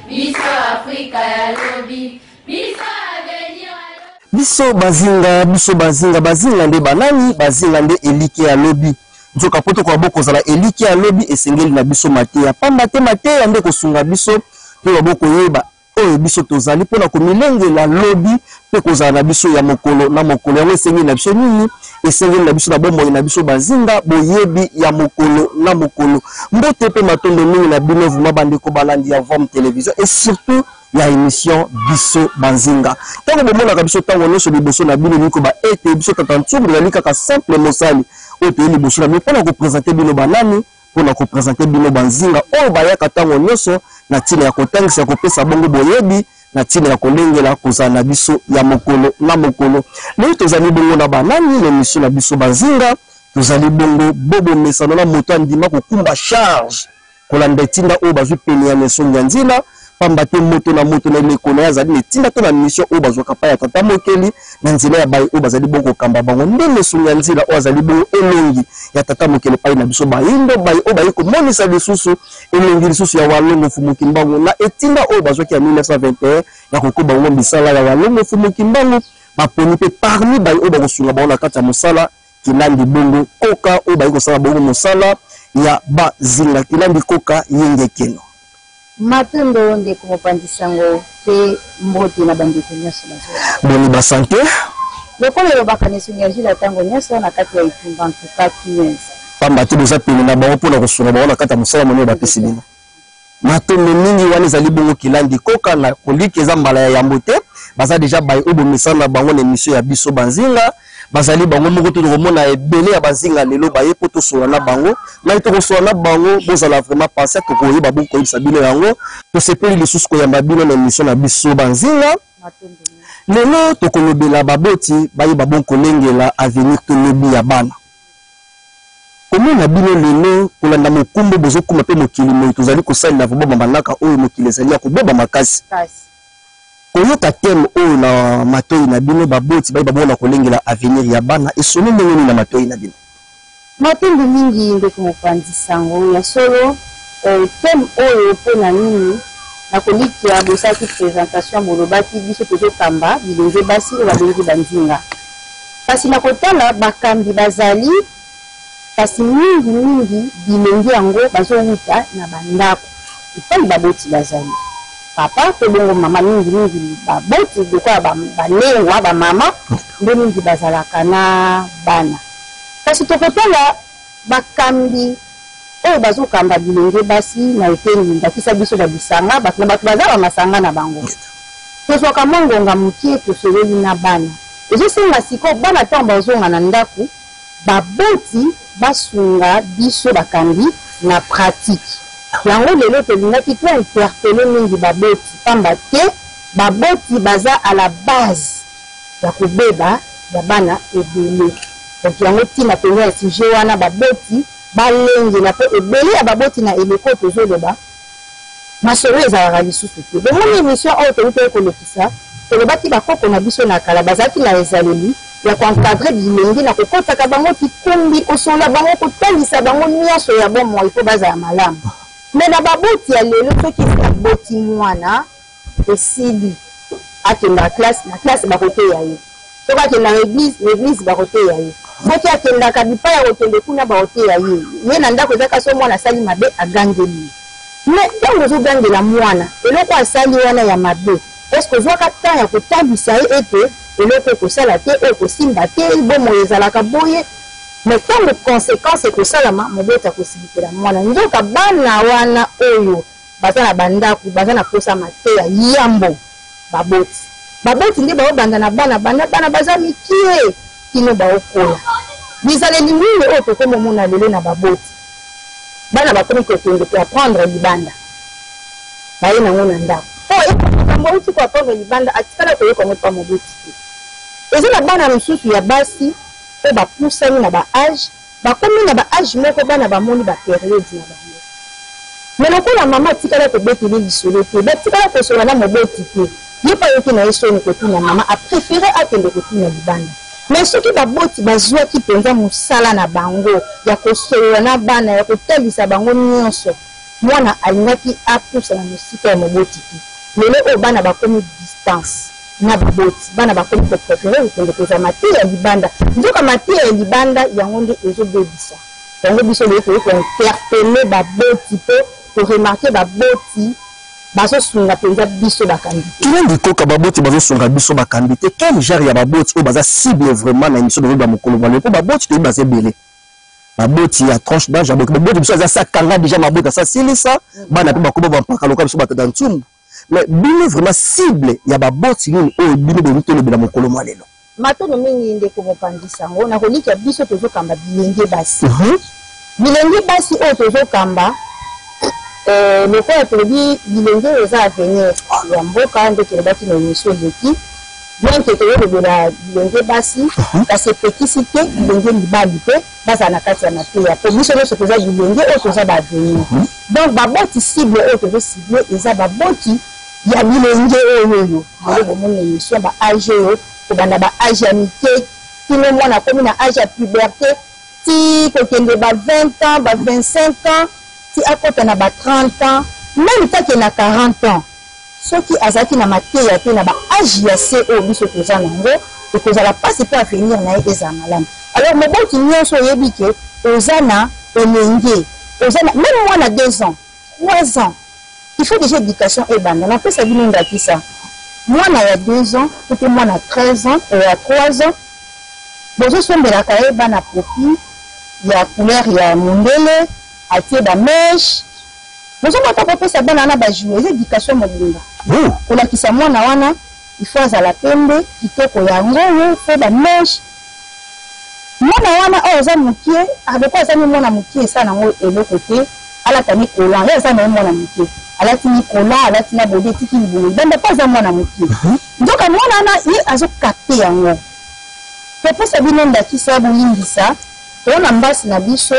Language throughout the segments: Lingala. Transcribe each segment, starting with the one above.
Biso Afrika ya lobi. Biso bazinga nde banani bazinga nde elike ya lobi nzoka poto kwa boko zala elike ya lobi esengeli na biso mateya pamba te mateya nde kosunga biso pe baboko yeba oyo biso tozali pona komilengela lobi pe kozala na biso ya mokolo na mokolo yango esengeli na biso nini esengeli na biso na bomoi na biso bazinga boyebi ya mokolo na mokolo mbote pe matondo mingi na bino vuma bandeko balandi ya Vom Télévision et surtout ya émission biso banzinga tango bomona ka biso tango nyonso liboso na bino niko ba ete biso tatantsumbu ya likaka simple mosali oto yeli liboso na bino pona ko présenter bino banani pona ko présenter bino banzinga oyo bayaka tango nyonso na tina ya kotangisa ya kopesa bongo boyebi na tina ya kolengela kozala na biso ya mokolo na mokolo lelo tozali bongo na banani na émission na biso banzinga tozali bongo bobo mesano na moto andima kokumba charge kolanda etinda oyo bazwi pene ya mesongi ya nzila pamba te moto na lekolo ya zali netinda to na mission oyo bazwaka pa ya tata mokeli na nzela ya bayi oyo bazali bongo kamba bango nde mesongi ya nzila oyo azali bongo elongi ya tata mokeli pai na biso bayindo bayi oyo bayi komonisa lisusu elongi lisusu ya walongo fumuki mbango na etinda oyo bazwaki ya 1921 ya kokoba bango misala ya walongo fumuki mbango baponi mpe parmi bayi oyo bakosunga bango na kati ya mosala kilandi bongo koka oyo bayi kosala bongo mosala ya bazinga kilandi koka yengekeno Matondo nde kopandisango pe mbote na bandeko nyonso bazo. Boni ba santé. Lokolo bakanisi ngajila tango nyonso na kati ya itumba tukaki nyonso. Pamba ti boza pene na bango pona kosunga bango na kati ya mosala monyo bapesi bino. Matondo mingi wana ezali bongo kilandi koka na koliki eza mbala ya yambo te baza deja bayi obo misana bango na émission ya biso banzinga bazali bango moko to komona ebele ya bazinga lelo baye poto sola na bango na to sola na bango bozala vraiment penser to koyeba bongo koyebisa bino yango to sepeli lisusu koyamba bino na émission na biso banzinga lelo to kolobela baboti bayeba bongo kolengela avenir to lobi ya bana komona bino lelo kolanda mokumbo bozokuma pe mokili moyo tozali kosalela boba manaka oyo mokili ezali ya koboba makasi koyoka teme oyo na matoi na bino baboti bayi babona kolengela avenir ya bana esoni ndenge na matoi na bino matembe mingi ndeko mopandisango ya solo teme oyo pona nini na koliki ya bosaki présentation bolobaki biso tozokamba bilenge basi oyo babengi banzinga kasi na kotala bakambi bazali kasi mingi bilenge yango bazowuta na bandako epai baboti bazali papa to bongo mama mingi baboti dekwa banengwa ba mama nde mingi bazalaka na bana kasi tokotala bakambi oyo bazokamba bilenge basi na etendi ndakisa biso na bisanga bato na bato bazala masanga na bango tozwaka mongonga mokie tosololi na bana ezosenga siko bana ntango bazonga na ndako baboti basunga biso bakambi na pratique yango lelo tolingaki to interpele mingi baboti pamba te baboti baza à la base ya kobeba ya bana ebele donc yango ntina tongo ya sujet wana baboti balengela mpe ebele ya baboti na eleko tozoloba masolo ezalaka lisusu te bomoni émission oyo toluki kolekisa tolobaki bakoko na biso na kala bazalaki na ezaleli ya koencadre bilenge na kokotaka bango kikumbi kosola bango kotangisa bango nyonso ya bomoi mpo bazala malamu mais na baboti ya lelo soki baboti mwana esili akenda na classe bakoteya ye soki akenda na église bakoteya ye soki akendaka bipai ya kokende kuna bakoteya ye na ndako ezaka so mwana asali mabe agangeli mais ntango ozogangela mwana eloko asali wana ya mabe eske ozwaka ntan ya kotambisa ye ete eloko ekosala te ekosimba te bomoi ezalaka boye mais tant de conséquences que ça la mobeta kosibikela mwana nzoka bana wana oyo baza na bandako baza na posa mateya yambo baboti nde baobanda na bana baza mikie kino baokola bizaleli mingi oyo tokomomona lelo na baboti bana bakomi kokende koapprendre libanda baye nango na ndako okambo outi koapprendre libanda atikala koyokango pa moboti te eza na bana mosusu ya basi pe bapusani na baage bakomi na baage moko bana bamoni baperiode na bango me lokola mama atikala kobeteli lisolo te batikala kosola na moboti te ye pa yoki na ye soni kotuna mama apréféré akende kotuna libanda mais soki baboti bazwaki mpenza mosala na bango ya kosolola na bana ya kotalisa bango nyonso mwana alingaki apusa na mosika ya moboti te lelo oyo bana bakomi distance na baboti bana bakomi kopréféré okende kozwa mateya ya libanda nzoka mateya ya libanda yango nde ezobebisa yango biso lelo toyei kointerpele baboti mpe koremarke baboti bazosunga mpenza biso bakambi te kile ndikoka baboti bazosunga biso bakambi te quel genre ya baboti oyo baza cible vraiment na émission de mokolo bale mpo baboti toyebi baza ebele baboti ya tranche d'âge ya baboti biso aza sakanga déjà maboti asa silisa bana mpe bakoma bampaka loka biso batata ntumbu mais bino vraiment cible ya baboti nini oyo bino boni tolobela mokolo mwa lelo matono mingi ndeko mopanzisa yango nakolika biso tozokamba bilenge basi bilenge basi oyo tozokamba lokola tolobi bilenge eza avenir ya mboka nde tolobaki na émission eleki bien ke toyolobela bilenge basi kasi epekisi te bilenge mibali te bazala na kati ya mateya po biso nyonso toza bilenge oyo toza baavenir donc baboti cible oyo tozocible eza baboti ya bilenge oyo lelo bomoni émission baage oyo kobanda baage ya mike kino mwana akomi na age ya puberté ti kokende ba 20 ans ba 25 ans ti akota na ba 30 ans même take na 40 ans soki azalaki na mateya te na baage ya se oyo biso toza nango ekozala mpasi mpe avenir na ye ezala malamu alors moboti nyonso oyebi ke oza na elenge oza na même mwana 2 ans 3 ans il faut déjà éducation ebanda napesa bino ndakisa mwana ya 2 ans to mwana 13 ans ya 3 ans bozosombelaka ye bana popi ya couleur ya mondele atie bameshe bozomata kopesa bana na bajouer eza éducation mobimba kolakisa mwana wana ifo azala pembe kitoko yango oyo fo bameshe mwana wana oyo aza mokie aboko azami mwana mokie esa nango eloko te alatani kolan ye aza na ye mwana mokie alatini kola alati na bode etiki libongo libanda mpo aza mwana mokie nzoka mwana wana ye azokapte yango topesa bino ndakisa bolingisa toona mbasi na biso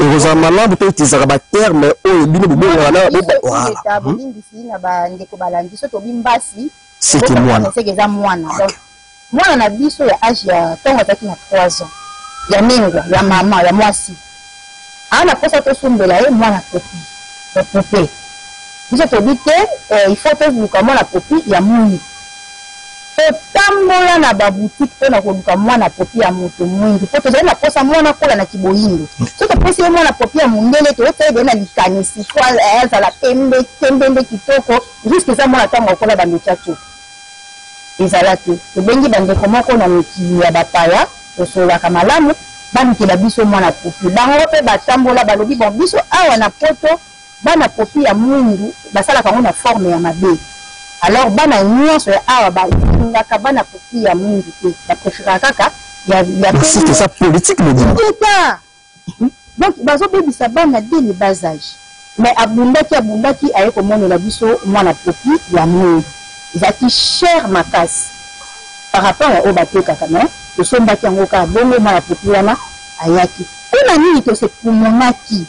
okozala malamu mpe utizaka baterme oyo bino bobongana bolingisi na bandeko balandi so tobi mbasi seke mwana eza mwana donc mwana na biso ya age ya ntango azalaki na 3 ans ya mengwa ya mama ya mwasi ana posa tosombela ye mwana popi pope biso tobi te il faut toluka mwana popi ya mwingi totambola na baboutique mpona koluka mwana popi ya moto mwingi po tozali na posa mwana kola na kiboyindo so topesi ye mwana popi ya mondele toyotala na likanisi po azala pembe nde kitoko juske eza mwana ntango akola bandeko to ezala te tobengi bandeko moko na mikili ya bapaya tosololaka malamu bamikela biso mwana popi bango mpe batambola balobi bon biso awa na poto bana popi ya mwindu basalaka yango na forme ya mabe alors bana nyonso ya awa balingaka bana popi ya mwindu te bapréférera kaka ya c'est ça politique le dit donc bazobebisa bana dès le bas âge mais abundaki aye komonela biso mwana popi ya mwindu ezalaki cher makasi par rapport ya oyo batekaka no tosombaki yango kaka bongo mwana popi wana ayaki mpona nini tosekumonaki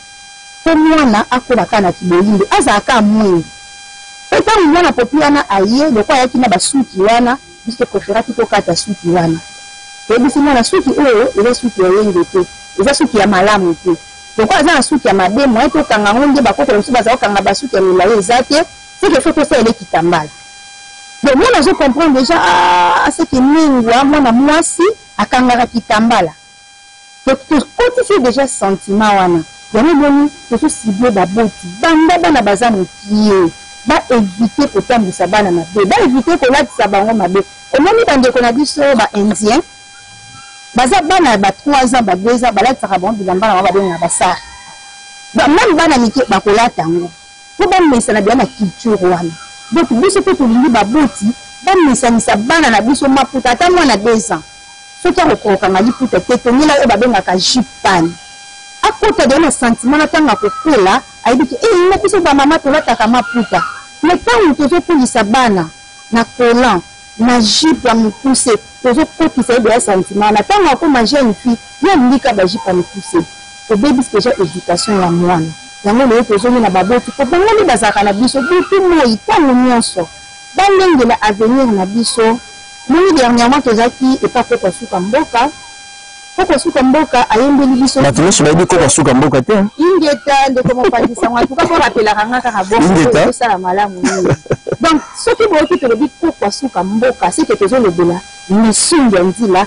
po mwana akolaka na kiboyindo azalaka mwindu ntango mwana popi wana aye loko ayaki na basuki wana biso préféraki tokata suki wana toyebisi mwana suki oyo eza suki ya yenge te eza suki ya malamu te loko aza na suki ya mabe moye tokanga ngo nde bakoko mosusu baza kokanga basuki ya milayi eza te seke fo tosaele kitambala donc mwana azokomprendre déjà aseke mingwa mwana mwasi akangaka kitambala tokotisi déjà sentiment wana yango boni tozosible baboti bana baza mokie baevite kotambwisa bana mabe baevite kolatisa bango mabe omoni bandeko na biso baindien baza bana ya ba 3 ans ba 2 ans balatisaka bango bilamba na bango babengaka basari même bana mike bakolata yango po bamesa na bilamba culture wana donc biso mpe tolingi baboti bamesanisa bana na biso maputa ata mwana 2 ans soki akokokanga liputa te tongela oyo babengaka jupane akota de na sentiment na tanga kokola ayebiki na biso bamama tolataka maputa mais ntango tozokolisa bana na kolan na jipe ya mokuse tozokotisa yebe ya sentiment na ntango akoma jeune fille ye alingika bajipe ya mokuse tobebisi deja éducation ya mwana yango lelo tozongi na baboti po bango nde bazalaka na biso butu moi ntango nyonso balengela avenir na biso moni dernièrement tozalaki epakota suka mboka Koko suka mboka ayembeli biso. Matumishi baidi koko suka mboka te. Ingeta ndeko mopandisa ngwa tuka ko rapela kanga ka bongo ça la malamu. Donc ce qui boki to lobi koko suka mboka c'est que tozo lobela misungi ndila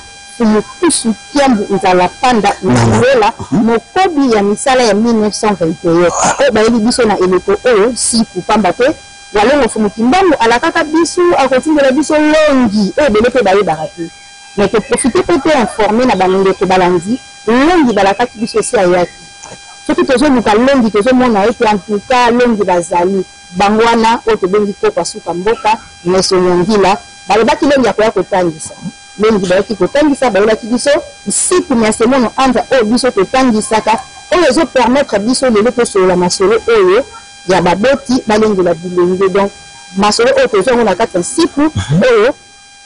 kusu kiambu nzala panda ngola mokobi ya misala ya 1921 o bayeli biso na eleko o siku pamba te walongo fumuki mbambo alakaka biso akotingela biso longi o beleke bayebaka te mais que profiter peut informer na bandeko balandi longi balakaki biso si ayaki soki tozoluka longi tozomona ete en tout cas longi bazali bangwana o tobengi koko suka mboka meso nyangila balobaki longi akoya kotangisa longi bayaki kotangisa bayolaki biso siku ya semono anza o biso totangisaka oyo ezo permettre biso lelo tosolola masolo oyo ya baboti balengela bilenge donc masolo oyo tozongo na kati ya siku oyo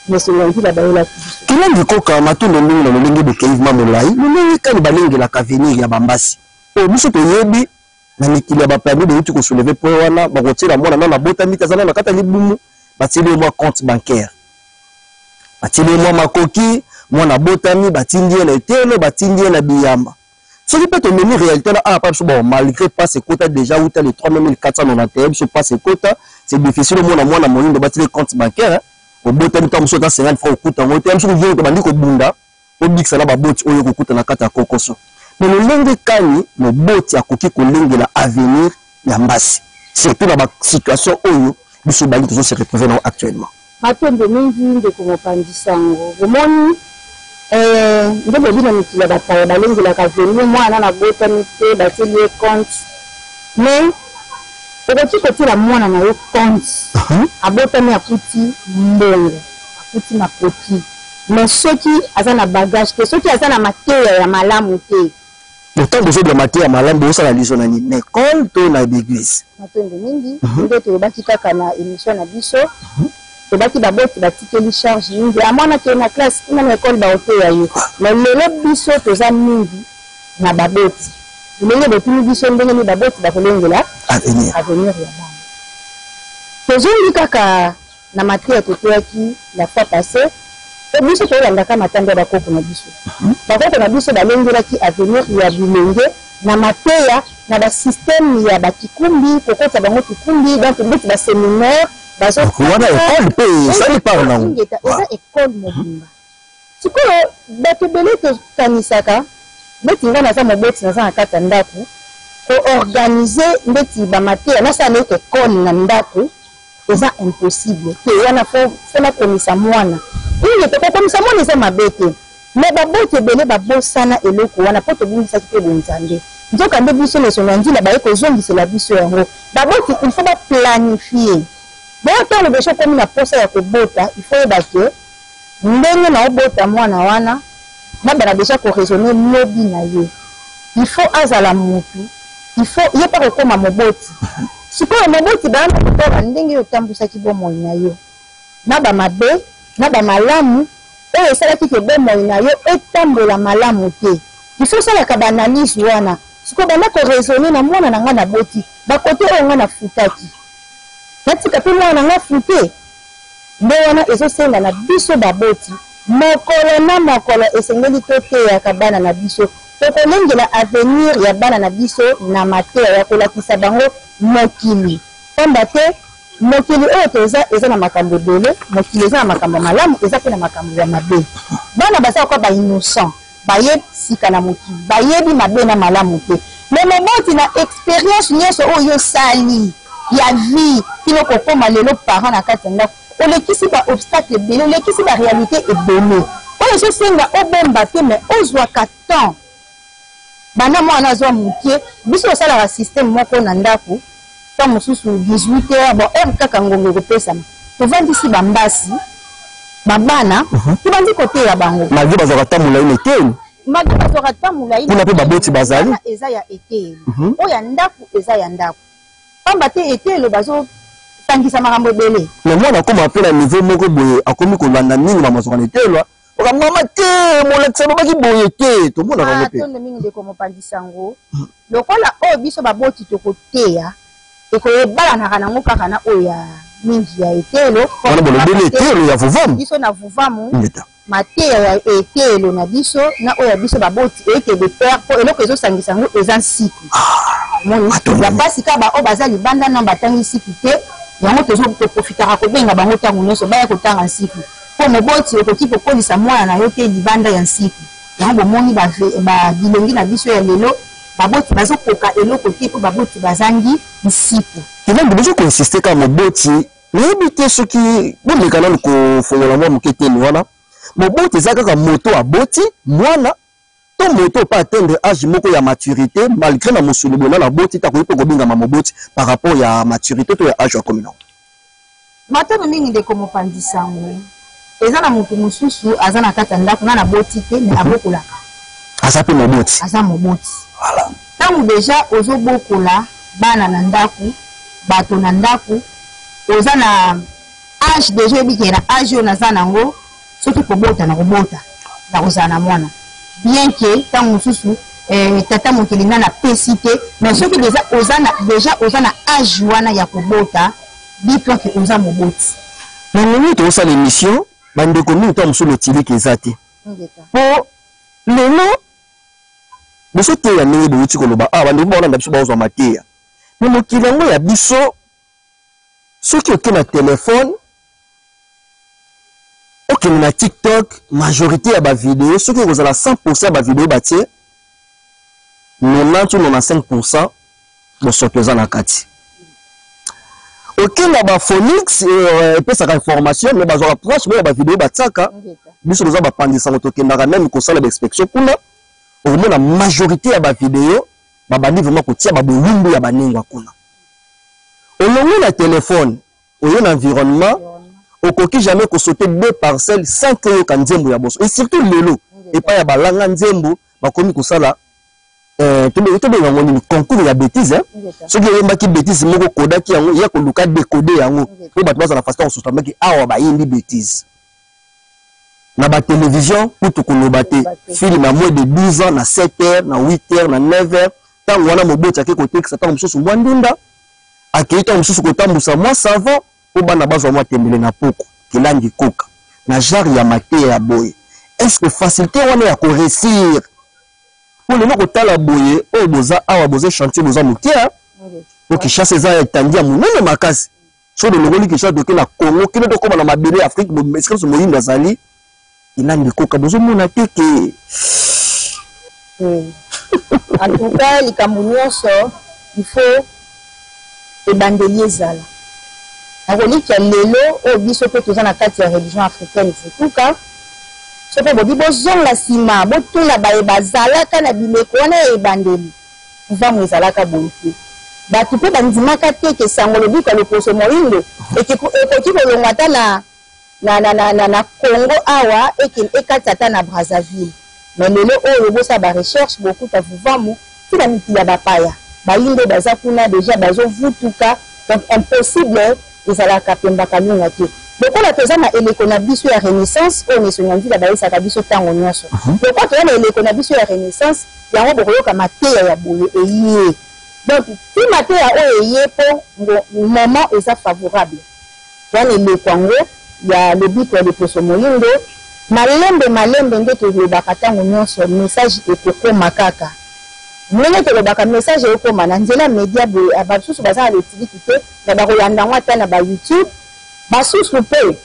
mesolangila bayolaki biso kilangi koka matondo mingi na lolenge bokeivema molai lolenge kani balengelaka avenir ya bambasi oyo biso toyebi na mikili ya baplanide beuti kosoleve po wana bakotiela mwana nana botami te aza na kati ya libumu batieli mwa compte bancaire batili mwa makoki mwana botami batindi na etelo batindi na biyamba soki pe to meni réalité na a pas bon malgré pas ce quota déjà ou les 3491 so pas ce quota c'est difficile mwana moyindo batili compte bancaire au botami tam so ta 50 francs okuta ngote am so vient to bandi ko bunda o bikisa na baboti oyo kokuta na kata kokoso mais le lenge kani no boti akoki ko lengela avenir ya mbasi surtout na ba situation oyo biso bali to se retrouver actuellement matondo mingi ndeko mopandisango bomoni ndebo bino mikila bataya balengelaka venu mwana na botami te batieli compte mais okoki kotiela mwana na yo compte abotami akuti mbongo akuti makoki mais soki aza na bagage te soki aza na mateya ya malamu te pourtant bozobela mateya ya malamu bozosala liso na nini na école to na l'église matondo mingi nde toyebaki kaka na émission na biso tobaki baboti batikeli charge mingi amwana ke na classe ina na école baoteya yo mais lelo biso toza mingi na baboti ndenge botuni biso ndenge ni baboti bakolengela avenir ya bana tozongi kaka na mateya totoyaki la fois passée e biso tolandaka matanda bakoko na biso bakoko na biso balengelaki avenir ya bilenge na mateya na basystème ya bakikumbi kokota bango kikumbi donc ndeti baséminaire wana école pe sali par nango eza école mobimba sikoyo bato ebele tokanisaka ndeti nga naza moboti naza na kati ya ndako koorganize ndeti bamateya nasala ete école na ndako eza impossible te wana fona komisa mwana inge tokokomisa mwana eza mabe te mais baboti ebele babosana eloko wana mpo tobungisaki mpe bonzambe nzoka nde biso lesono ya njila baye kozongisela biso yango baboti il faut baplanifie bon ntango besho komi na posa ya kobota il faut yeba ke ndenge na obota mwana wana nabana deja koraisonne lobi na ye il faut azala mutu il faut ye mpa kokoma moboti sikoyo moboti baana kotala ndenge yo otambwisaki bomoi na yo na bamabe na bamalamu oyo esalaki ke bomoi na yo etambola malamu te il faut osalaka baanalyse wana sikoyo bana koraisonne na mwana na nga na boti bakote oyo nga na futaki natika pe mwana nga fute nde wana ezosenga na biso baboti mokolo na mokolo esengeli toteyaka bana na biso tokolengela avenir ya bana na biso na mateya ya kolakisa bango mokili pamba te mokili oyo toza eza na makambo ebele mokili eza na makambo malamu eza pe na makambo ya mabe bana baza kwa bainnocent bayebi sika na mokili bayebi mabe na malamu te me moboti na expérience nyonso oyo osali ya vie kino kokoma lelo parent na kati ya ndako olekisi ba obstacle ebele olekisi ba réalité ebele oyo ezosenga obomba te mais ozwaka temps bana mwana azwa mokie biso osalaka système moko na ndako ntango mosusu 18 heures bon heure kaka ngongo ekopesama tovandisi bambasi babana tobandi koteya bango malgré bazwaka ta molai na eteni malgré bazwaka ta molai kuna mpe baboti bazali eza ya eteni oyo ya ndako eza ya ndako pamba te etelo bazotangisa makambo ebele me mwana akoma ape na niveau moko boye akomi kolanda mingi bamazwaka na etelwa okamama te molakisa babaki boye te tomonaka yango mpe tondo mingi ndeko mopandisa yango lokola oyo biso baboti tokoteya ekoyebalanaka nango kaka na oyo ya mingi ya etelo wana bolobeli etelo ya vuvamu biso na vuvamu mateya ya ekelo na biso na oya biso baboti eke de père po eloko ezosangisa yango eza nsiku moni ya basi ka ba o baza libanda na batangi nsiku te yango toprofitaka kobenga bango ntango nyonso baya kotanga nsiku po moboti okoki kokolisa mwana na yo te libanda ya nsiku yango bomoni bilongi na biso ya lelo baboti bazokoka eloko te po baboti bazangi nsiku kilangi bezo koinsiste ka moboti nayebi te soki boleka nanu kofongola mwa moke teni wana moboti eza kaka moto aboti mwana to moto pa atteindre âge moko ya maturité malgré na mosolo bona na boti ta koyepe kobingama moboti par rapport ya maturité to ya âge ya komi nango matano mingi ndeko mopandisa yango eza na moto mosusu aza na kati ya ndako na boti te me abokolaka aza mpe moboti aza moboti ntango deja ozobokola bana na ndako bato na ndako oza na âge deja oyebike na âge oyo naza nango soki kobota na kobota na kozala na mwana bien ke ntango mosusu tata mokili na napesi te mais soki deja oza na âge wana ya kobota bitoke oza moboti na nini tozosala émission bandeko mingi to mosusu lotiliki eza te po lelo biso teya ndenge bowuti koloba awa bandeko baolanda biso baozwa mateya me mokili yango ya biso soki oke na telefone okende na TikTok majorité ya bavideo soki okozala 100% ya bavideo batie 90 ou 95% bosoki oza na kati okende na baphonix epesaka information me bazwaka proche boya bavideo batiaka biso toza bapandisango tokendaka meme kosala baexpection kuna okomona majorité ya bavideo babandi vraiment kotia baboyumbu ya baningwa kuna olongi na telefone oyo na environnement okoki jamais kosote 2 parcelles sans que yoka nzembo ya boso et surtout lelo epa ya balanga nzembo bakomi kosala tobenga ngo nini concours ya bêtise soki oyembaki bêtise moko kodaki yango ya koluka décoder yango po bato bazala façon kosotamaki awa bayimbi bêtise na batelevizio kutu koloba te film ya moins de 12 ans na 7 heures na 8 heures na 9 heures ntango wana moboti ake kotekisa ntango mosusu mwa ndunda akei ntango mosusu kotambusa mwa savon po bana bazwa mwa tembele na poko kilangi koka na genre ya mateya ya boye est-ce que facilité wana ya koréussir po lelo kotala boye oyo boza awa boza chantier boza mokia po kishasa eza etandi ya monene makasi so lolongoli kishasa toke na Congo kino tokóma na mabele ya Afrique esika so moyindo azali kilangi koka bozomona te ke en tout cas likambo nyonso il faut ebandeli ezala nakolika lelo oyo biso mpe toza na kati ya religion africaine futuka so mpe bobi bozonga nsima botuna baye bazalaka na bileko wana ya ebandeli nzambo ezalaka boye te bato mpe bandimaka te ke sango lobika loposo moyindo ekoki kolongwa ata na Congo awa ekati ata na Brazzaville mais lelo oyo bosala barecherche bokuta vuvamu tina mikili ya bapaya bayindo baza kuna deja bazovutuka donc impossible ezalaka pembaka lunga te lokola toza na eleko na biso ya renaissance oyo misonga nzila bayesaka biso ntango nyonso lokola toza na eleko na biso ya renaissance yango bokoyoka mateya ya boye eye donc ti mateya oyo eye mpo moment eza favorable wana eleko yango ya lobiko ya liposo moyindo malembe nde tolobaka ntango nyonso message ekokoma kaka ndenge tolobaka message ekokoma na nzela media boye basusu baza na lotiliki te na bakolanda yango ata na bayoutube basusu mpe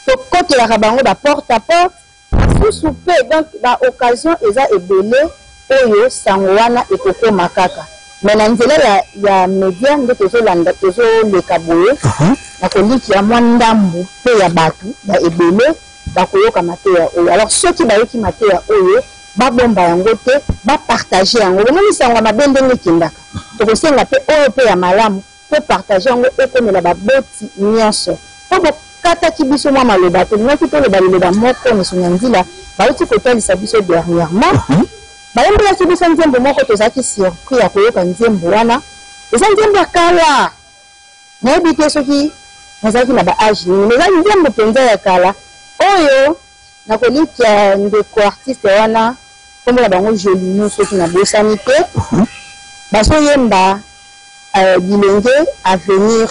tokotelaka bango baporte à porte basusu mpe donc baoccasion eza ebele oyo sango wana ekokoma kaka me na nzela ya media nde tozoleka boye na koliki ya mwa ndambu mpe ya bato ya ebele bakoyoka mateya oyo alors soki bayoki mateya oyo babomba yango te bapartage yango bomonisango ya mabe ndenge ekendaka tokosenga mpe oyo mpe ya malamu mpe partage yango ekomela baboti nyonso mpo bokataki biso mwa maloba tolingaki toloba liloba moko misonga nzila bauti kotalisa biso dernièrement bayembelaki biso nzembo moko tozalaki surpris ya koyoka nzembo wana eza nzembo ya kala nayebi te soki nazalaki na baage nini mais eza nzembo mpenza ya kala oyo nakolikia ndeko artiste wana komona bango jolino soki na bosani te bazoyemba bilenge avenir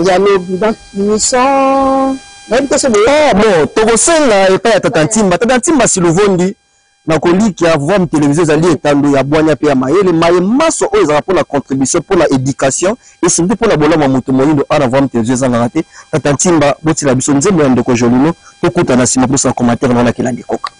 ya lobi donc Même que c'est bon, tokosenga epai ya Tata Ntimba. Tata Ntimba siluvondi na koliki ya voir télévision zali etando ya bwanya pe ya mayele maso oyo ezala pour la contribution pour la éducation et surtout pour la bolama moto moyindo ana voir télévision zanga te. Tata Ntimba botila biso nzembo ya ndeko Jolino tokuta na sima pour sa commentaire na kila ndikoka.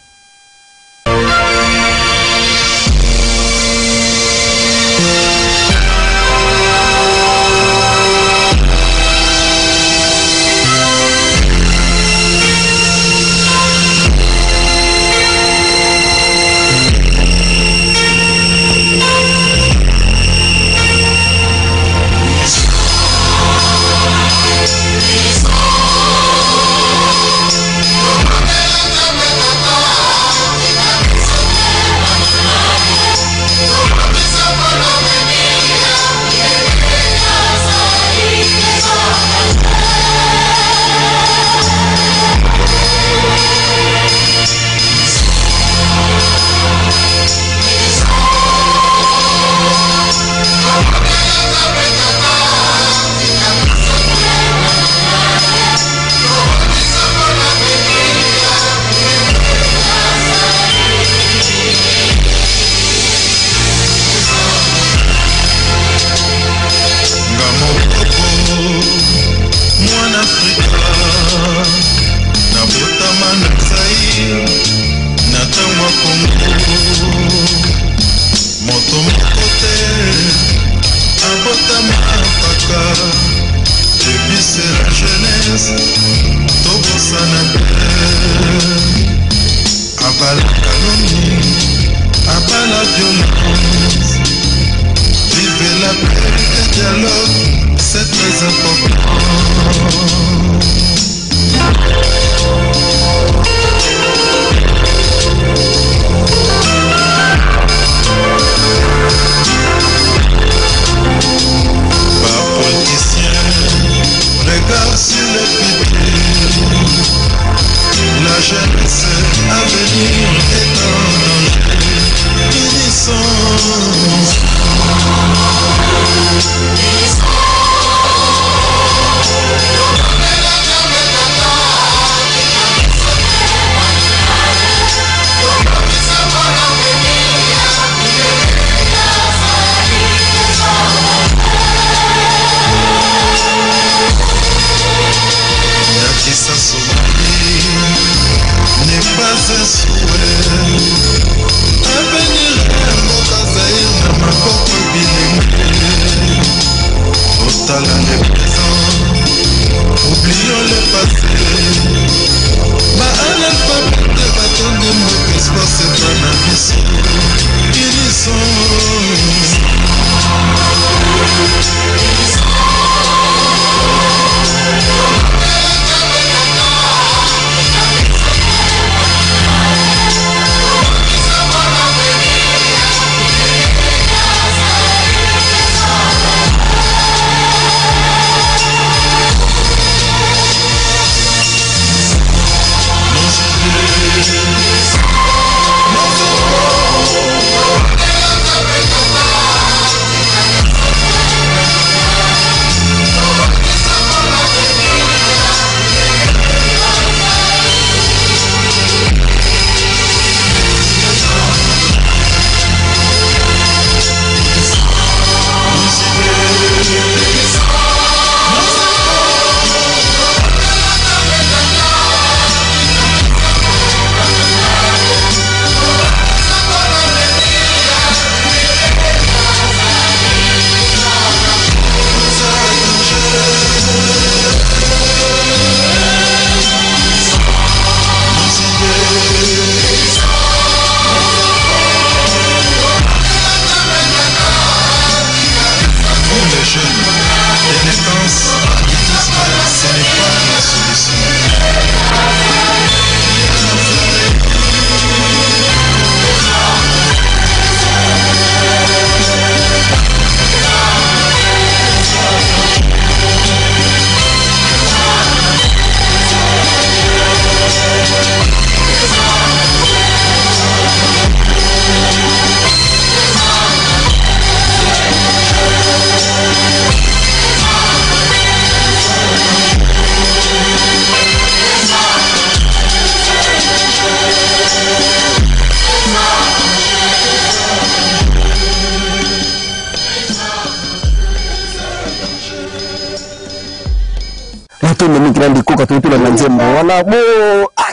bato memi kilandi koka to to na nzembo wana bo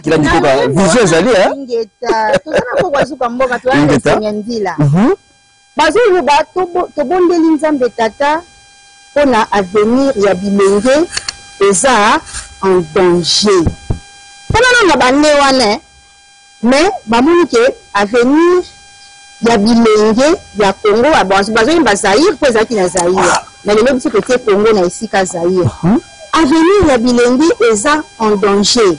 kilandi koka vision ezali ngeta tozana ko kwazuka mboka to ya ndila bazo ba to bondeli nzambe tata pona avenir ya bilenge eza en danger pona na bande wana mais bamuni ke avenir ya bilenge ya Congo abanzi bazo imba Zaire po ezaki na Zaire mais le biso côté Congo na esika Zaire avenir ya bilenge eza en danger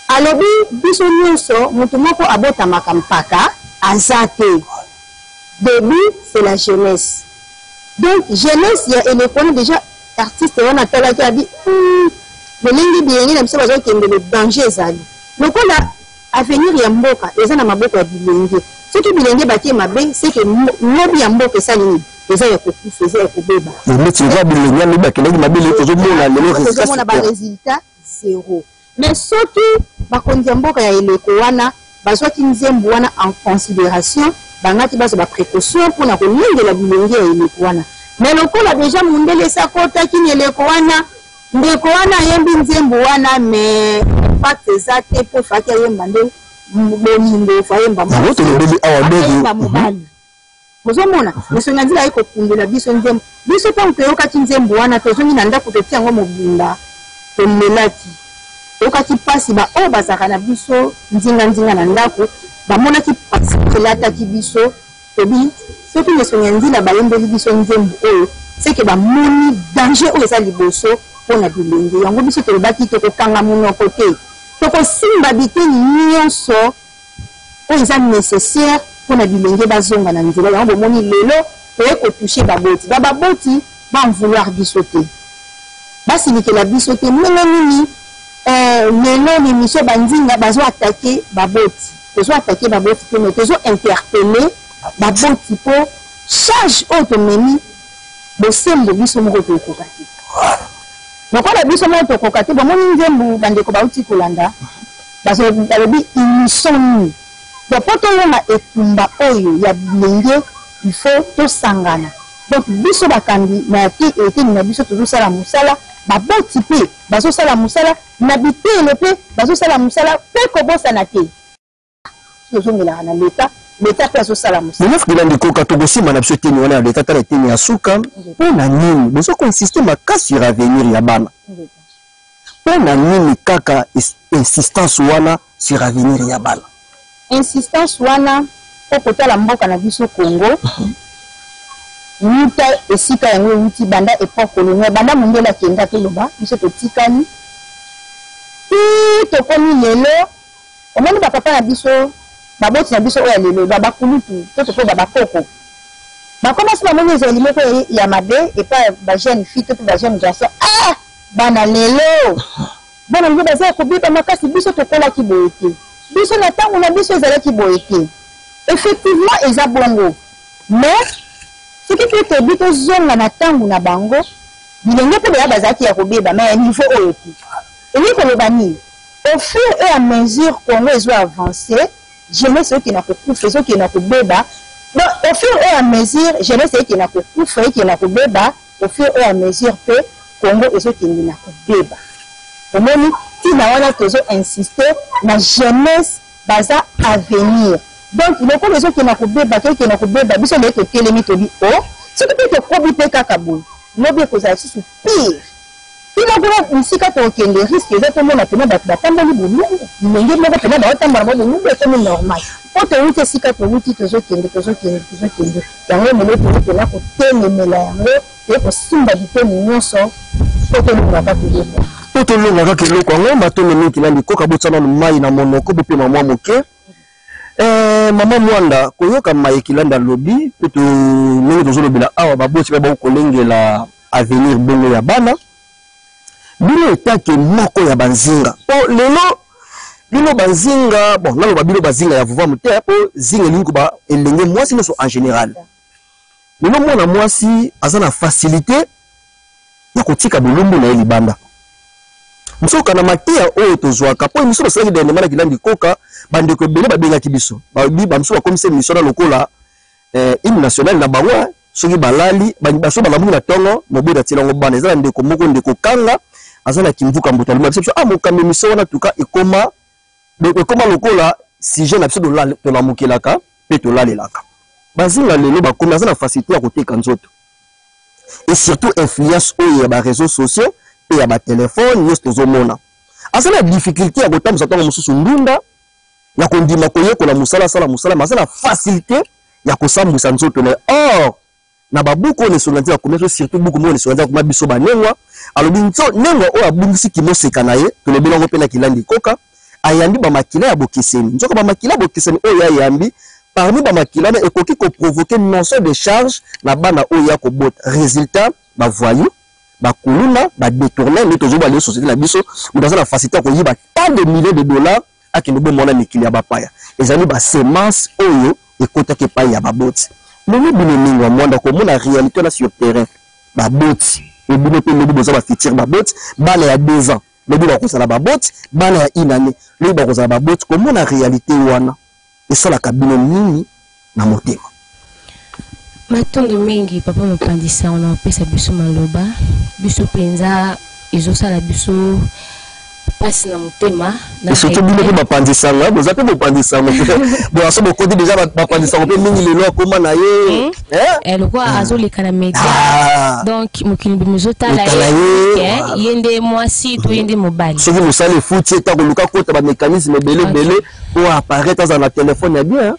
alobi biso nyonso mutu moko abotamaka mpaka azate début c'est la jeunesse donc jeunesse ya elekoni déjà artiste wana talaki abi bolingi bilenge na biso bazokende le danger ezali lokola avenir ya mboka eza na maboko ya bilenge soki bilenge batie mabe c'est que lobi ya mboka esali nini eza ya kokufa eza ya kobeba mais tu vois bilenge ni bakeleki mabele tozomona lelo résultat zéro mais soki bakonzi ya mboka ya eleko wana bazwaki nzembo wana en considération bangaki bazo ba précaution pour na kolingela bilenge ya eleko wana mais lokola déjà mundele sakota kini eleko wana ndeko wana yembi nzembo wana mais impact ezate po faki yemba nde mbonindo fa yemba mobali bozomona misonga nzila iko kundela biso nzembo biso pa mpeyoka nzembo wana tozongi na ndako totia yango mobimba tomelaki okati pasi ba o bazaka na biso nzinga na ndako bamonaki pasi kelata ki biso tobi soki misonga nzila bayembeli biso nzembo oyo c'est que bamoni danger oyo eza liboso pona bilenge yango biso tolobaki tokokanga monoko te tokosimba biteni nyonso oyo eza nécessaire pona bilenge bazonga na nzela yango bomoni lelo toye kotouche baboti baboti bamvouloir biso te basilikela biso te ndenge nini lelo l'émission bandinga bazo attaquer baboti tozo attaquer baboti te mais tozo interpeller baboti po charge oyo tomemi bosembo biso moko tokoka te lokola biso moko tokoka te bomoni nzembo bandeko bauti kolanda balobi imisoni po tolonga etumba oyo ya bilenge il faut tosangana donc biso bakambi na te eteni na biso tozosala mosala baboti mpe bazosala mosala na bitelo mpe bazosala mosala mpe kobosana te tozongelaka na leta mpe azosala mosala neuf kilandi koka tokosima na biso eteni wana ya leta tala eteni ya suka mpona nini bozo koinsiste makasi sur avenir ya bana mpona nini kaka insistance wana sur avenir ya bana insistance wana po kotala mboka na biso Congo muta esika yango wuti banda epoque coloniale banda mundela kenda keloba biso totikani tokomi lelo omoni bapapa na biso baboti na biso oya lelo babakulutu to babakoko bakomasi bamoni ezali moko ya mabe epa bajeune fille to bajeune garçon bana lelo bana mbe baza kobiba makasi biso tokolaki boye te biso na ntango na biso ezalaki boye te effectivement eza bongo mais soki te tobi tozonga na ntango na bango bilenge mpe beya bazalaki ya kobeba mais ya niveau oyo te elingi koloba nini au fur et à mesure Congo ezo avance jeunesse ekena kokufa ezokena kobeba donc au fur et à mesure jeunesse ekena kokufa ekena kobeba au fur et à mesure mpe Congo ezokende na kobeba omoni tina wana tozo insister na jeunesse baza avenir donc lokola ezokena kobeba tokena kobeba biso nde totelemi tobi o soki mpe tokobi mpe kaka boye lobi ekozala susu pire tina kuna msika tokende risque eza tomona pena bato batamboli bolungu ndenge moko pena baotambola mo bolungu ekomi normal po towuti esika towuti tozokende yango emele tokena kotelemela yango toye kosimba bitoni nyonso po tolongaka toloko po tolongaka keloko yango batomemi kilandi koka botsana mai na monoko bopema mwa moke mama mwanda koyoka mai kilanda lobi pe to ndenge tozolobela awa baboti pe bakolengela avenir bongo ya bana bino etake moko ya banzinga po lelo bino banzinga bon naloba bino bazinga ya vuva mute po zinga elingi koba elenge mwasi nyonso en général lelo mwana mwasi aza na facilité ya kotika bolumbu na ye libanda msoka na makia oyo tozwaka po miso basalaki dernièrement na kilandi koka bandeko ebele babengaki biso bamso bakomisa émission na lokola hymne national na bango soki balali baso balamuki na ntongo mobeli atiela yango bana eza na ndeko moko ndeko kanga azana kimvuka mboto aluma biso ah mokambi miso wana tuka ekoma lokola sujet na biso to la mokelaka pe to la lelaka bazinga lelo bakomi azana facilité ya koteka nzoto et surtout influence oyo ya ba réseaux sociaux et ya ba téléphone nyos tozomona azana difficulté ya kotambusa ntango mosusu ndunda ya kondima koyekola musala sala musala mais azana facilité ya kosambwisa nzoto na or na babuku on esonga ntia komesa surtout buku mo esonga ntia koma biso banengwa alobi nzo nengwa oyo abungisi kimoseka na ye tolobela ngo pe na kilandi koka ayambi ba makila ya bokeseni nzoka ba makila bokeseni oyo ayambi parmi ba makila na ekoki ko provoquer notion de charge na bana oyo ya kobota résultat ba voyou ba kuluna ba détourner ne tozo ba les sociétés na biso mudaza na facilité ko yiba tant de milliers de dollars akende bo mona mikili ya bapaya ezali ba semence oyo ekotaki pa ya baboti lelo bino mingi wa mwanda ko mona réalité na sur terrain baboti et bino pe lobi boza ba fitir baboti bana ya 2 ans lobi ba kozala baboti bana ya 1 année lobi ba kozala baboti ko mona réalité wana esala kabino nini na motema matondo mingi papa mopandisa on pesa biso maloba biso penza ezosala biso passe na motema na surtout bino pe bapandisa nga boza pe bopandisa ngo bo aso bokoti déjà bapandisa ngo pe mingi lelo akoma na ye le quoi azoleka na média donc mokini bimozotala yende mwasi to yende mobali soki mosala foot eta koluka kota ba mécanisme belé pour apparaître dans la téléphone ya bien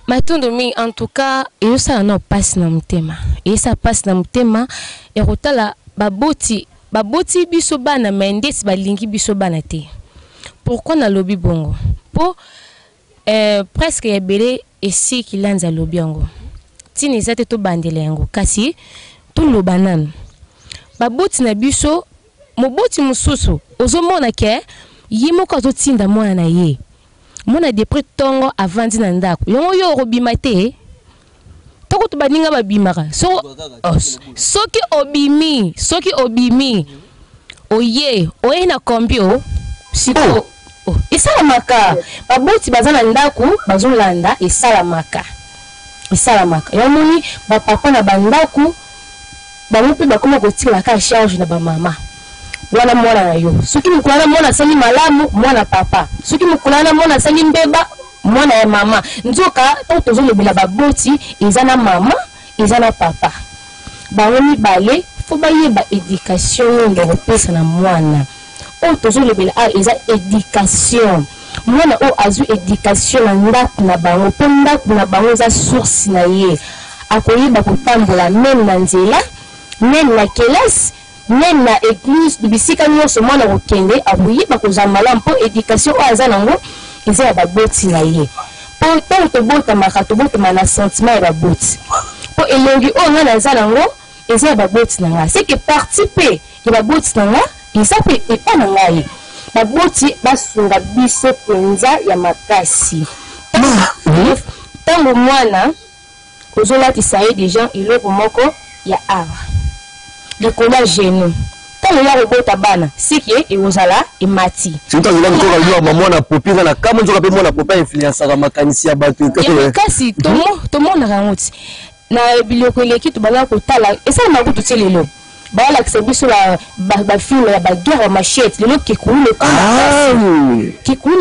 matondo mi en tout cas ezosala na passe na motema et ça passe na motema et rotala baboti biso bana mendesi balingi biso bana te pourquoi na lobi bongo po presque ya belé esi kilanza lobi yango tini ezate to bandele yango kasi to lobanana baboti na biso moboti mususu ozomona ke yimoko azotinda mwana na ye mona depuis tongo avandi na ndako yango yo robima te toko to baninga babimaka soki obimi oye na kombio siko esalamaka baboti baza na ndako bazolanda esalamaka yamoni bapapa na bandako bango mpe bakoma kotikala charge na bamama wana mwana na yo soki mokulana mwana asali malamu mwana papa soki mokulana mwana asali mbeba mwana ya mama nzoka to tozolobela baboti eza na mama eza na papa bango mibale fo bayeba éducation ndo kopesa na mwana o tozolobela eza éducation mwana o azu éducation na ndako na bango mpo ndako na bango eza source na ye akoyeba kotambola meme na nzela meme na kelasi meme na église bisika nyonso mwana kokende akoyeba kozala malamu mpo éducation oyo aza nango eza ya baboti na ye mpo ntango tobotamaka tobotama na sentiment ya baboti mpo elongi oyo nga naza nango eza ya baboti na nga seke parti mpe ya baboti na nga eza mpe epa na ngai baboti basunga biso mpenza ya makasi ntango mwana ozolatisa ye deja eloko moko ya awa likolo ya genou ntango ya kobota bana siki ekozala emati sintazela nkoka liwa mamwana popi nga na kama nzoka mpe mwana popi influensaka makanisi ya bato kasi tomonaka yango ti na biloko eleki tobanda kotala esala makutu ti lelo balakisa biso bafilme ya baguerre ya machete lelo kekulu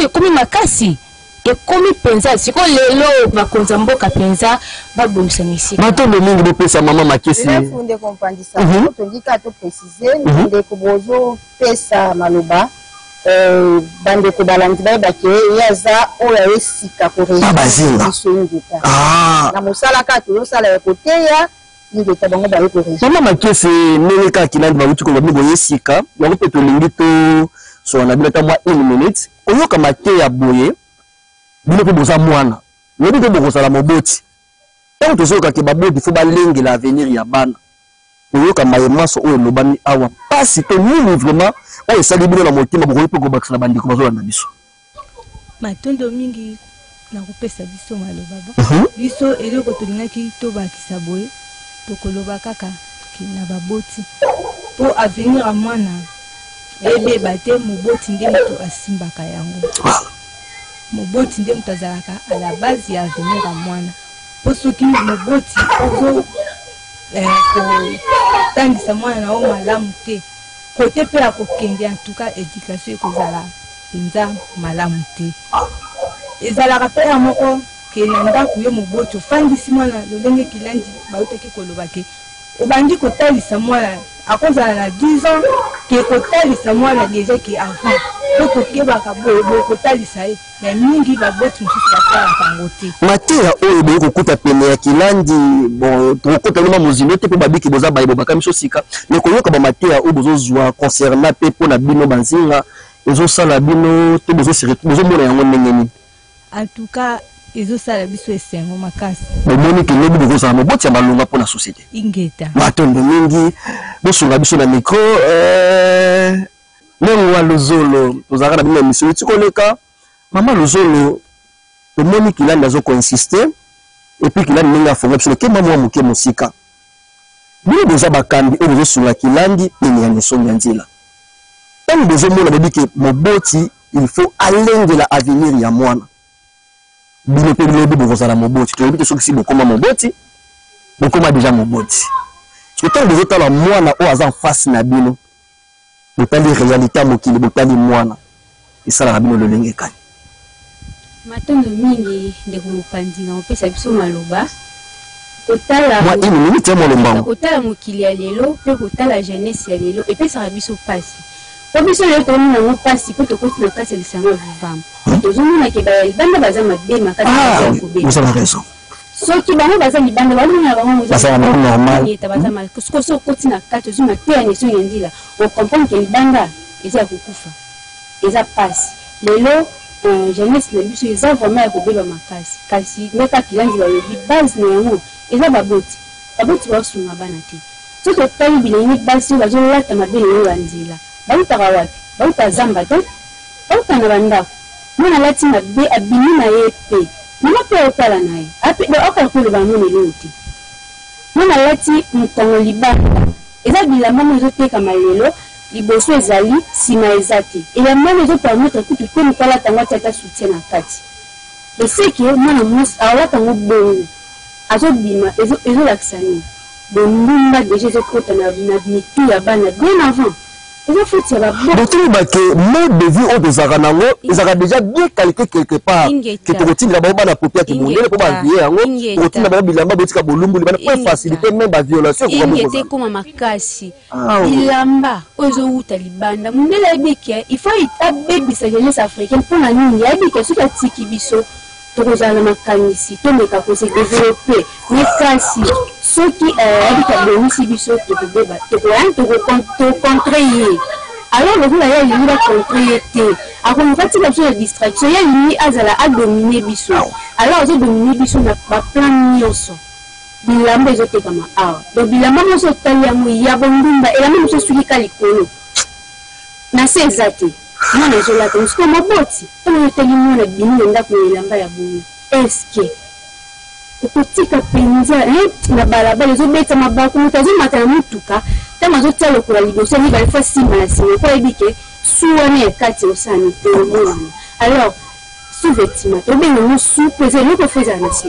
ekomi makasi ekomi mpenza siko lelo bakonza mboka mpenza babongisa misika matondo mingi bopesa mama makesi funde kompandisa tondika to préciser ndeko bozopesa maloba bandeko balandi bayebake ye aza oyo esika korebiso ingeta na mosala kaka tozosala ya koteya ingeta bango baye korebi mama makesi ndenge kaka kilandi bakuti koloba bino boye esika yango mpe tolingi tosoana bino ata mwa 1 minute oyoka mateya boye bino mpe boza mwana lobi mpe bokozala moboti ntango tozokake baboti fo balengela avenir ya bana oyoka mayemaso oyo elobami awa pasi to nini vraiment oyo esali bino na motema bokoki mpe kobakisa na bandeko bazolanda biso matondo mingi nakopesa biso maloba biso eloko tolingaki tobakisa boye tokoloba kaka na baboti mpo avenir ya mwana ebeba te moboti nde moto asimbaka yango moboti nde moto azalaka à la base ya avenir ya mwana mpo soki moboti ozo kotangisa mwana na yo malamu te côté pe ya kokende en tout cas éducation ekozala penza malamu te ezalaka pe ya moko ke na ndako yo moboti ofandisi mwana lolenge kilandi bautaki koloba ke obandi kotalisa mwana akozala na 10 ans ke kotalisa mwana déjà ke avant po kokebaka boye kotalisa ye na mingi baboti mosusu basalaka yango te mateya oyo boye kokuta pene ya kilandi bon tokokuta loma mozindo te mpo babiki boza baye bobakamiso sika me koyoka bamateya oyo bozozwa concernant mpe mpo na bino banzinga ezosala bino to bozomona yango ndenge nini en tout cas ezosala biso esengo makasi bomoni ke lobi bokozala moboti ya malonga mpo na société ingeta matondo mingi bosunga biso na micro nengwa lozolo tozalaka na bino na émission etikoleka mama lozolo tomoni kilandi azokoinsiste epuis kilandi ndenge afonga biso lekemba mwa moke mosika bino boza bakambi oyo bozosunga kilandi pene ya nesongi ya nzela ntango bozomona bebi ke moboti il faut alengela avenir ya mwana bino mpe bilobi bokozala moboti toyebi te soki si bokoma moboti bokoma deja moboti soki ntango bozotala mwana oyo aza mfasi na bino botali réalité ya mokili botali mwana esalaka bino lolenge kani matondo mingi ndeko mopanzi na opesa biso maloba kotala mokili ya lelo mpe kotala jeunesse ya lelo epesaka biso pasi po biso lelo tomoni nango pasi mpo tokoti na kati ya lisanga vivamo tozomonake libanda baza mabe makati ya kobeba soki bango baza libanda balongana bango normal soki okoti na kati ozwi mateya neso ya nzela okomprendre ke libanda eza ya kokufa eza pasi lelo jeunesse na biso eza vraiment ya kobeba makasi kasi ndeka kilandi balobi base na yango eza baboti basunga bana te soki otali bilenge basi oyo bazolata mabe lelo ya nzela bautaka wapi bauta zamba te bauta na bandako mwana alati mabe abimi na ye pe mama mpe otala na ye okala koloba ngo lelo te mwana alati motango libanda eza bilamba mo ezotekama lelo liboso ezali nsima eza te elamba mo ezopermetre kutu mpe moto alata ngo atiata soutien na kati eseke mwana mwasi alata ngo bongo azobima ezolakisa nini bondumba deja ezokota na mitu ya bana bien avant botuli bake mode de vie oyo tozalaka nango ezalaka déjà bien qualité quelque part ke tokotindela bango bana popia ke mondele mpo bavie yango tokotindela bango bilamba botika bolumbuli bana po efacilité même baviolation ingete ekoma makasi bilamba oyo ezowuta libanda mondele ayebike il faut abebisa jeunesse africaine mpona nini ayebike soki atiki biso tokozala na makanisi tomeka kose développer mais kasi soki ayebika bonisi biso tokobeba tokokontre ye alors lokola ye alingi bakontre ye te akomoka tika biso na distraction ye alingi azala adomine biso alors azodomine biso na baplan nyonso bilamba ezotekama awa donc bilamba nyonso otali yango ya bondumba elamba moso esukika likolo na se eza te mwana ezolata mosuku moboti ntango yoteli mwana bini na ndako na elamba ya boye eske okotika penza na balabala ezobeta mabako moto azomata na motuka ntango azotia lokola liboso yangi balifa nsima na nsima po ayebi ke su wana ya kati osani te omonana alors sous-vêtiment tobenga ngo su mpo eza eloko fo ezala na se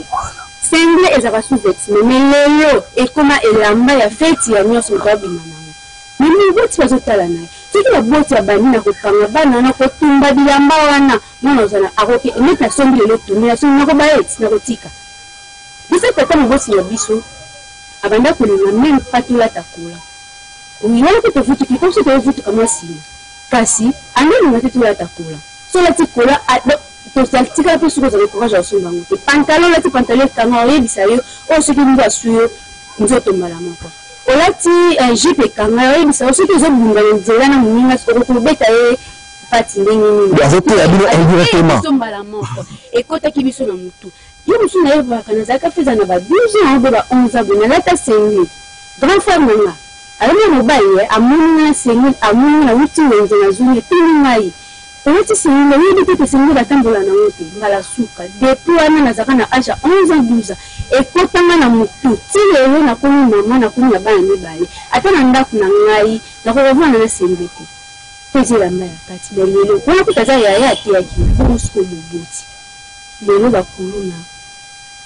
sengle ezalaka sous-vêtiment mais lelo ekoma elamba ya feti ya nyonso moto abima nango mais miboti bazotala na ye soki baboti ya bani na kokanga bana na kotumba bilamba wana mwana ozala akoki neti nasombi lelo tumi nasombi nakobayeti nakotika biso tata moboti ya biso abanda kolinga meme patolata kola ongingana ko tovutuki po so tovutuka mwasina kasi angelinga te tolata kola so lati kola tosatika mpe soki ozala courage ya osomba yango te pantalon lati pantalon ekanga oyebisa yo oyo soki ndu asu yo nzoto mbala moko olati jipe ekanga oyebisa yo soki ozobunga na nzela na moninga okobeta ye pati ndenge nini mbala moko ekotaki biso na motu yo mosu nayebaka nazalaka feza na ba 12 ans obe ba 11 ans boye nalata sengi grand frère nanga alonga mobali ye amoni na sengi amoni na wuti wenze na zuni epini ngai olati sengi oyebi te sengi batambola nango te mbala suka depuis wana nazalaka na age ya 11 ans 12 ans ekotanga na motu ti lelo nakomi mama nakomi na bana mibale ata na ndako na ngai nakokovana na sengi te mpe ezelamba ya kati balelo wana kuta aza yaya ateyaki bonsuko moboti lelo bakuluna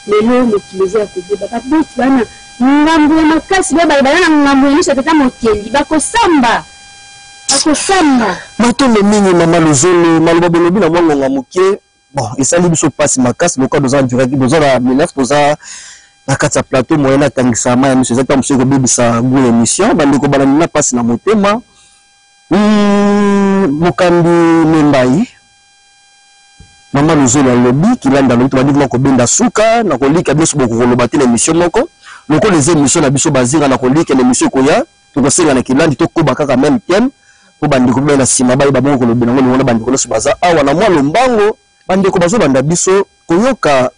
lelo mokili ya kobeba baboti bana ngambo ya makasi babalabala na ngambo ya nyonso tata mokeli bakosamba akosamba matondo mingi mama lozolo maloba bolobi na mwangonga moke bon esali biso pasi makasi loka doza direct doza na minef doza na kati ya plateau moyen atangisa ma ya miso ezata mosu ekobebisa gu émission bandeko balani na pasi na motema mokambi Membai mama lozolo alobi kilanda lobi tobandi moko benda suka na kolika biso bokoloba te na émission moko loko les émissions na biso bazinga na kolika na émission koya tokosenga na kilandi tokoba kaka même thème po bandeko bena sima bayi babongo kolobi nango lingona bandeko loso baza awa na mwa lombango bandeko bazo banda biso koyoka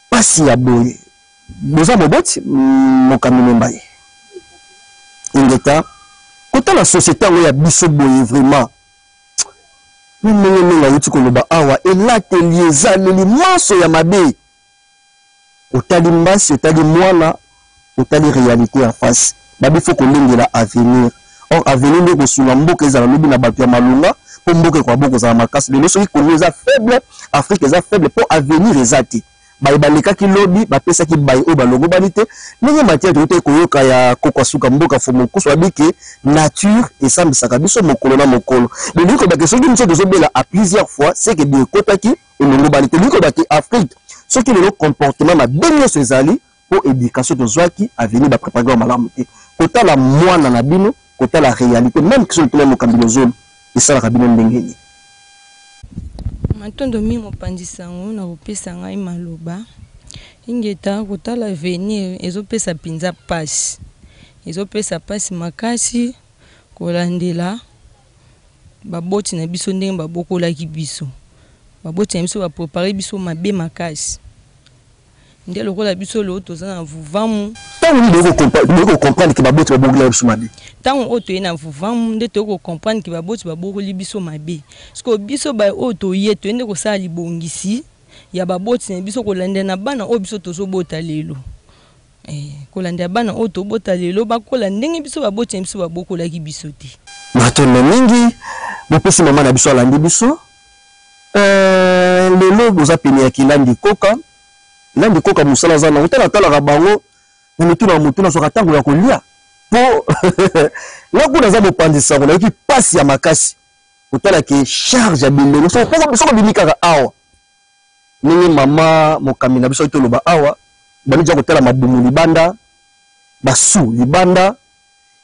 pasi ya boye boza moboti mokambi Membai ingeta kota la société ngo ya biso boye vraiment mingi yuti koloba awa elateli ezaleli maso ya mabe otali mbasi otali mwana otali réalité en face babi faut kolengela avenir or avenir nde kosunga mboka ezala lobi na bato ya malunga po mboka kwa boko za makasi lelo soki Congo eza faible Afrique eza faible po avenir ezati bayi balekaki lobi bapesaki bayi oyo balongo bali te ndenge matière toyote koyoka ya kokwasuka mboka fo mokusu babike nature esambisaka biso mokolo na mokolo lelo kobake soki biso tozobela à plusieurs fois c'est que bien ekotaki elongo bali te lelo kobake Afrique soki lelo comportement mabe nyonso ezali po éducation tozwaki avenir bapréparé wa malamu te kotala mwana na bino kotala réalité même kiso tona mokambi lozolo esalaka bino ndenge nini matondo mi mopandisa ngo na kopesa ngai maloba ingeta kotala avenir ezopesa pinza pasi ezopesa pasi makasi kolandela baboti na biso ndenge babokolaki biso baboti na biso baprepare biso mabe makasi nde lokola biso lo toza na vuvamu tango ndeko comprendre que baboti babokola biso mabe tango oto ye na vuvamu nde toko comprendre que baboti babokoli biso mabe parce biso ba oto ye to ende ko sala libongisi ya baboti na biso kolanda na bana o biso tozobota lelo kolanda bana oto bota lelo bakola ndenge biso baboti na biso babokolaki biso te matondo mingi bopesi mama na biso alandi biso lelo boza pene ya kilandi koka landi koka musala zana utala tala bango na mituna ya mutuna soka tango ya kolia po nakuna za bopandisa ngona ki pasi ya makasi utala ke charge ya bilelo so poko bimikaka awa ningi mama mokambi na biso itoloba awa banija kotala mabumu libanda basu libanda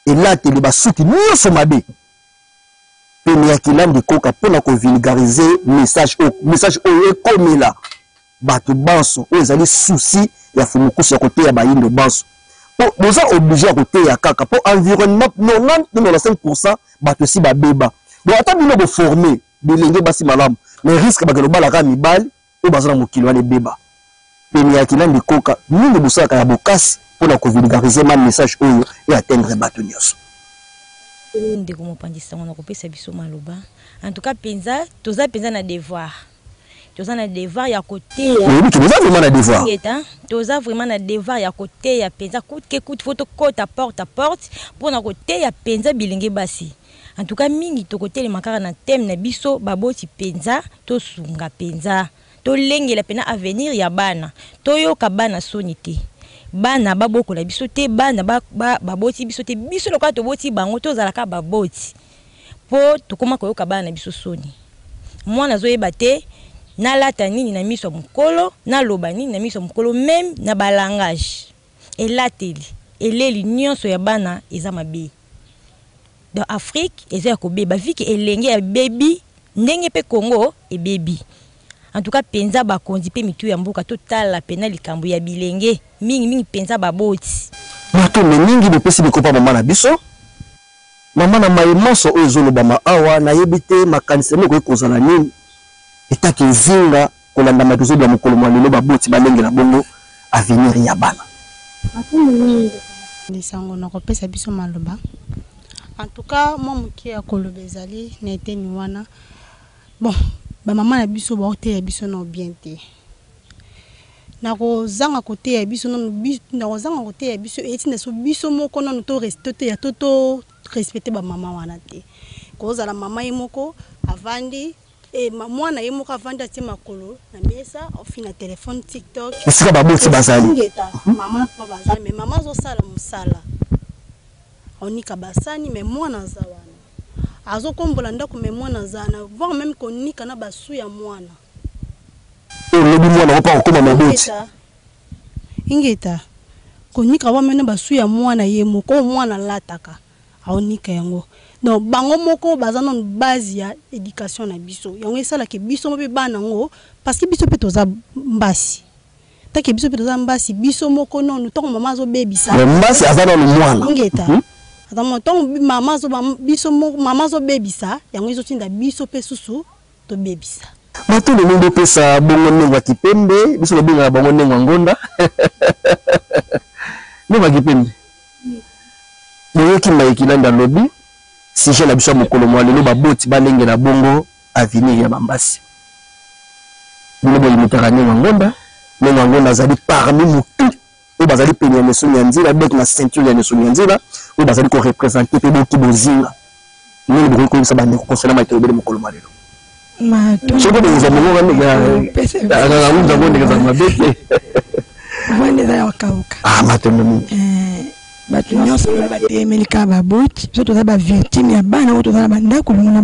elateli basuki nyonso mabe pene ya kilandi koka pona ko vulgariser message oyo ekomela bato banso oyo ezali souci ya fumukusu ya koteya bayindo banso po boza obligé ya koteya kaka po environnement 90-95% bato si babeba bon ata bino boforme bilenge basi malamu mais risque bakelo balaka mibali oyo baza na mokili wana ebeba pene ya kilandi koka nini bosalaka ya bokasi mpona kovulgariser ma message oyo eatteindre bato nyonso ndeko mopandisa ngo na kopesa biso maloba en tout cas penza toza penza na devoir toza na devoir ya côté oui toza vraiment na devoir toza vraiment na devoir ya côté ya penza coûte que coûte faut à porte pour na côté ya penza bilenge basi en tout cas mingi to côté le makara na thème na biso baboti penza to sunga penza to lengela pena avenir ya bana to yoka bana soni te bana baboko la biso te bana baboti biso te biso loka to boti bango to zalaka baboti po to koma ko yoka bana biso soni mwana zoyeba te na lata nini na miso mukolo na loba nini na miso mukolo même na balangage elateli eleli nyonso ya bana eza mabe dans Afrique eza ko beba viki elenge ya baby ndenge pe Congo e baby en tout cas penza ba kondi pe mitu ya mboka totala pena likambo ya bilenge mingi penza baboti bato mingi bopesi bikopa mama na biso mama na maimoso oyo zolobama awa nayebi te makanisi moko ekozala nini etaki nzinga kolanda matozo ya mokolo mwa lelo baboti balengela bongo avenir ya bana lisango na kopesa biso maloba en tout cas moi moki ya koloba ezali na eteni wana bon ba mama na biso ba oteya biso na bien te na kozanga koteya biso na kozanga koteya biso eti na so biso moko na to rester ya toto respecter ba mama wana te kozala mama yemoko avandi mwana yemoko avandi atie makolo na mesa ofina telefone TikTok esika baboti bazali mama pa bazali mais mama zo sala musala onika basani mais mwana za wana azokombola ndako me mwana zana voire même konika na basu ya mwana lobi mwana opa okoma maboti ingeta konika wa mena basu ya mwana ye moko mwana lataka aonika yango donc bango moko bazana base ya éducation na biso yango esala ke biso mo pe bana ngo parce que biso pe toza mbasi take biso pe toza mbasi biso moko non to mama zo bebisa mbasi azana no mwana ingeta atamo to mama zo biso mama zo bebisa yango ezotinda biso pe susu to bebisa Mato le monde pesa bongo nengo kipembe biso lobinga bongo nengo ngonda nengo kipembe boye kimaiki landa lobi si je la biso mokolo mwa lelo baboti balenge na bongo avenir ya bambasi bino boye mutaka nengo ngonda zali parmi mutu o bazali penya neso nyanzira bec na ceinture ya neso nyanzira o bazali ko représenter pe boki bozinga ni boye ko bisa bande ko konsela maito bele mokolo mwa lelo Choko de za mungu ngani ga aga unza bonde za mabete bonde za wakauka matondo mingi batu nyonso batemelika baboti so toza ba victime ya bana oto za bandako lingona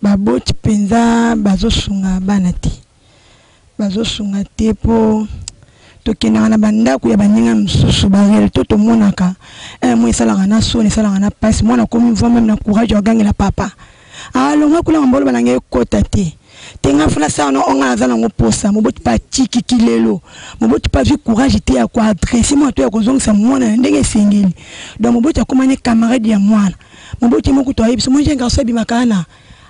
baboti penza bazosunga bana te bazosunga te po tokendaka na bandako ya baninga mosusu barele to tomonaka mo esalaka na soni esalaka na pasi mwana komi mva meme na courage ya ogangela papa alonga kula mbolo balange kota te tenga fula sa no onga azana ngoposa moboti pa chiki kilelo moboti pa vi courage te ya ko adresser mo to ya ko zongisa mwana ndenge sengeli donc moboti akomane camarade ya mwana moboti moko to ayibiso mo jenga so bimakana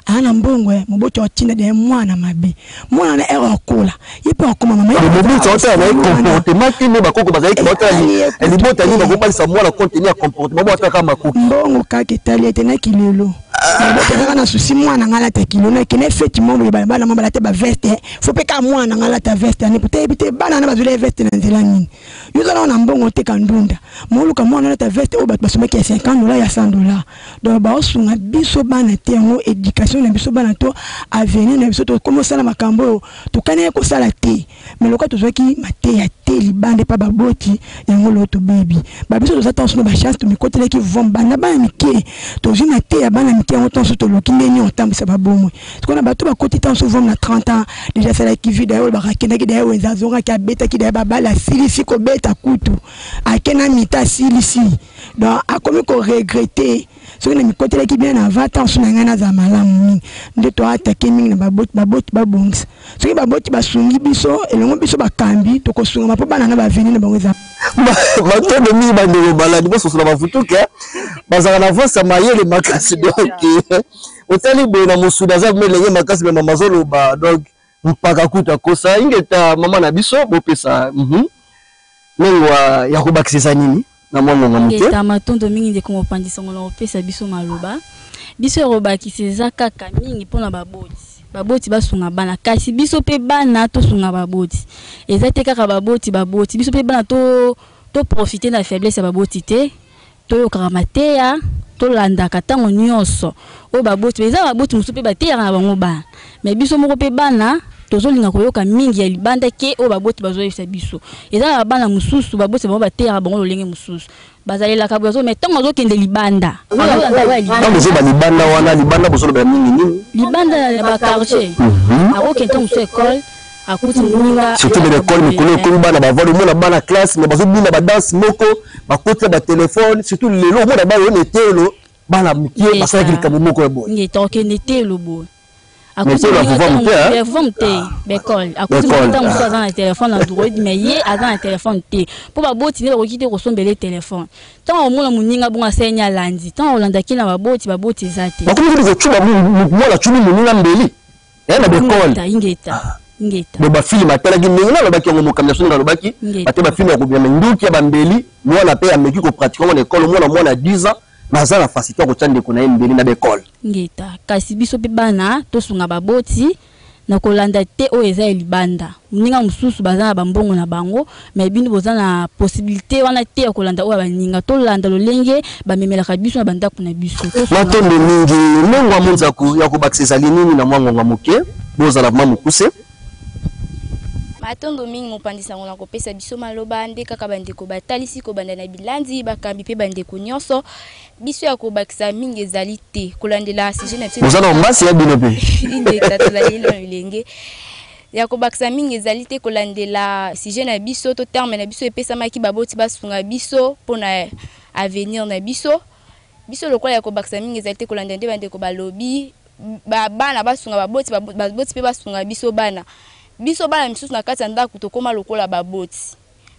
ana mbongwe moboti otinda de mwana mabe mwana na erreur kola yipa akoma mama moboti ota na comportement kini bakoko bazali kibota ni elibota ni bakoko sa mwana contenir comportement moboti kama kuki mbongo kake tali tena kilelo moboti na susi mwana ngala ta kilelo kene feti mombo bana mamba te ba veste faut pe ka mwana ngala ta veste ani peut-être bana na bazule veste na nzela nini yuzo na mbongo te kandunda moluka mwana na ta veste o bat basomeki ya $50 ya $100 donc ba osunga biso bana te ngo éducation na biso bana to avenir na biso to komo sala makambo to kane ko sala te mais loka to zoki mate ya te libande pa baboti yango lo to baby ba biso to zata osuna ba chance to mikotele ki vomba na bana mike to jina te ya bana mike ngo to to loki ndeni otambisa babomwe to na bato ba koti tan so vom na 30 ans déjà sala ki vida yo ba rakenda ki da yo enza zonga ki abeta ki da babala silisi ko beta kutu akena mita silisi donc akomi ko regretter so na mikotele ki bien avant tant so na ngana za malamu nde to attaquer mingi na baboti babongisa so ki baboti basungi biso elongo biso bakambi to ko sunga mapo bana na ba venir na bango za matondo mingi bandeko baladi boso na bafutuka bazaka na vosa mayele makasi donc otali boye na mosuda za melenge makasi me mama zoloba donc mpaka kuta kosa ingeta mama na biso bopesa lengwa ya kobakisisa nini na mwana nga muke ngeta matondo mingi ndeko mopandisa ngolo opesa biso maloba biso robakisisa kaka mingi pona baboti basunga bana kasi biso pe bana to sunga baboti ezate kaka baboti biso pe bana to profiter na faiblesse ya baboti te to yokaka mateya to landaka tango nyonso o baboti eza baboti musu pe bateya na bango bana mais biso moko pe bana tozolinga koyoka mingi ya libanda ke o baboti bazoyesa biso eza bana mususu baboti bango bateya bango lolenge mususu bazalelaka bazo mais tango azokende libanda tango zo ba libanda wana libanda bozo ba mingi nini libanda ya ba quartier akokende musu école akuti ninga surtout de l'école mikolo ko bana ba volo mona bana classe mais bazo bina ba danse moko bakoti ba téléphone surtout lelo mona ba yo netelo bana mukie basala kilikamu moko ya boy ngi tokende telo boy akuti la vomte bekol akuti mota musu aza na téléphone Android mais ye aza na téléphone te po baboti ne bakokite kosombele téléphone tango omona muninga bonga senya landi tango olandaki na baboti ezate bakomi ko chuba mwana chumi muninga mbeli na bekol ingeta bo ba film atala ki ninga lo baki ngo mokamya songa lo baki ate ba film ya kubya menduki ya bambeli mwana pe ameki ko pratiquement na école mwana 10 ans baza na facilité ko tande ko na mbeli na bekol ngeta kasi biso pe bana to sunga baboti na kolanda te o eza libanda ninga mususu baza na bambongo na bango mais bino boza na possibilité wana te ya kolanda o baninga to landa lolenge bamemelaka biso na bandako na biso matondo mingi mongo amonzako ya ko bakisesa linini na mwango nga moke boza la mamu kuse matondo mingi mopandisa ngona kopesa biso maloba nde kaka bandeko batalisi kobanda na bilandi bakambi pe bandeko nyonso biso ya kobakisa mingi ezali te kolandela sujet na biso ozana mbasi ya bino pe inde tatala ilo ilenge ya kobakisa mingi ezali te kolandela sujet na biso to terme na biso epesamaki baboti basunga biso mpona avenir na biso lokola ya kobakisa mingi ezali te kolandela nde bandeko balobi bana basunga baboti pe basunga biso bana misusu na kati ya ndako tokoma lokola baboti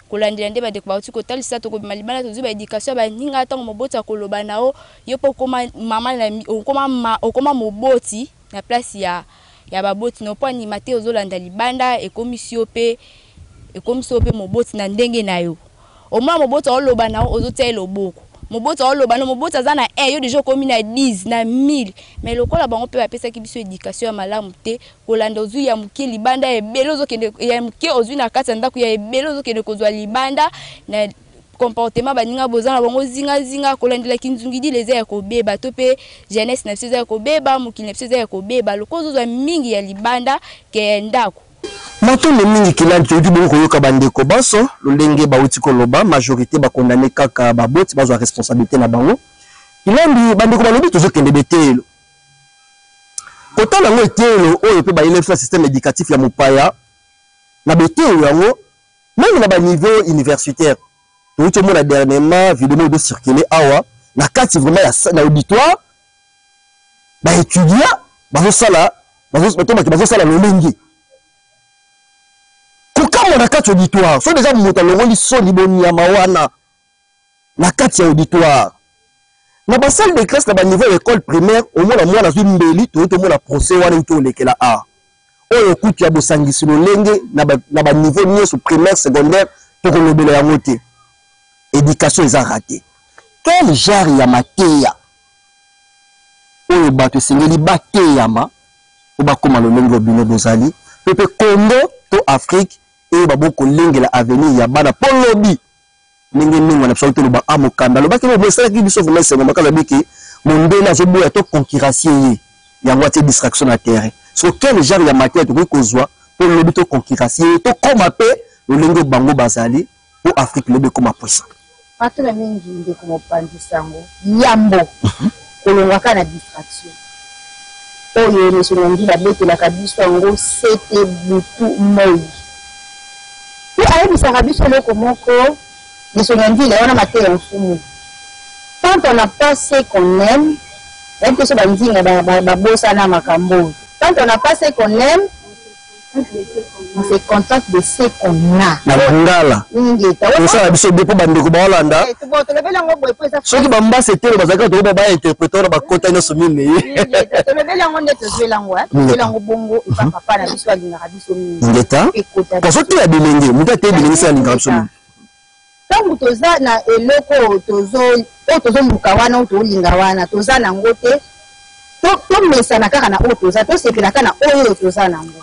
kolandela nde bandeko bauti kotalisa tokobima libanda tozwi baedikation baninga ntango moboti akoloba nao yo mpo okoma moboti na place ya baboti no mpo anima te ozolanda libanda ekomisi yo mpe moboti na ndenge na yo omona moboti aoloba nao ozotia loboko moboti aoloba no moboti aza na yo deja okomi na 10 na 1000 mais lokola bango mpe bapesaki biso éducation ya malamu te kolanda ozwi ya moke libanda ebele ozokende ya moke ozwi na kati ya ndako ya ebele ozokende kozwa libanda na comportement baninga bozana bango zinga kolandelaki nzungidi leza ya kobeba to pe jeunesse na biso eza ya kobeba mokili na biso eza ya kobeba lokola ozozwa mingi ya libanda ke ndako matondo mingi kilandi toyuti bongo koyoka bandeko baso lolenge bauti koloba majorité bakondane kaka baboti bazwa responsabilité na bango kilandi bandeko balobi tozokende betelo kotala yango etelo oyo mpe baelefa système éducatif ya mopaya na betelo yango même na baniveau universitaire toyuti omona dernièrement vidéo edo circuler awa na kati vraiment na auditoire baétudia bazosala lolenge kokamo na kati auditoire so déjà moto alongoli soni bonyama wana na kati ya auditoire na basalle de classe na baniveau école primaire omona mwana azwi mbeli toyuti omona procès wana uti olekela a oyo kutu ya bosangisi lolenge na baniveau nyonso primaire secondaire tokolobela yango te éducation eza raté quel genre ya mateya oyo bato esengeli bateyama po bakoma lolenge obino bozali pepe Congo to Afrique et baboko lengela avenir ya bana polobi ndenge mingi na biso to ba amokanda lobaki bo sala ki biso vraiment c'est makala biki mondela zo boya to concurrencer yango ate distraction na terre so quel genre ya matière to kozwa pour lobi to concurrencer to koma pe lolenge bango bazali pour Afrique lobi koma puissant patela mingi ndeko mopandisango yambo kolongaka na distraction oyo nesonandi babetelaka biso yango sete butu moi po ayebisaka biso eloko moko nesonandi wana mateya mfumu quand on n'a pas ce qu'on aime même que so bandinga babosana makambo quand on n'a pas ce qu'on aime on se contente de ce qu'on a na ngala ça biso depo bandeko ba Hollanda soki bamba c'était bazaka to ba interpréteur ba kota no somine to lebela ngo ndeto zwelango zwelango bongo papa na biso alinga biso mingi ngeta ko soki ya bilenge muta te bilenge sa alinga biso mingi tangu toza na eloko tozo muka wana tolinga wana toza na ngote to mesana kaka na toza to sepela kana oyo toza na ngo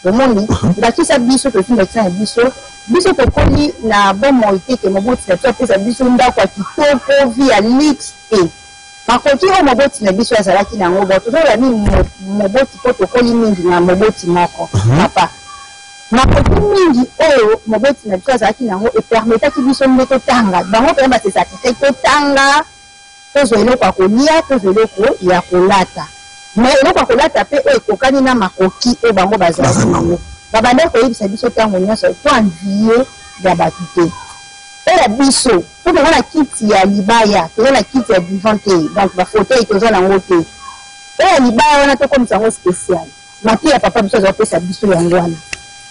domoni bakisa biso to finga tsana biso to koli na bomo iteke moboti na pesa biso ndako ya kitoko via lix e makoti o moboti na biso azalaki na ngo to zola ni moboti po to koli mingi na moboti moko papa makoti mingi oyo moboti na biso azalaki na ngo e permetaki biso ndeto tanga bango pe ba se satisfait to tanga to zo eloko ya kolia to zo eloko ya kolata mais eloko ya kolata pe oyo ekokani na makoki oyo bango bazalaki nango babanda koyebisa biso ntango nyonso to anvie ya bato te oyo biso po toza na kiti ya libaya toza na kiti ya divan te donc bafauteuil toza nango te oyo libaya wana tokomisa yango spécial mateya ya papa biso azopesa biso yango wana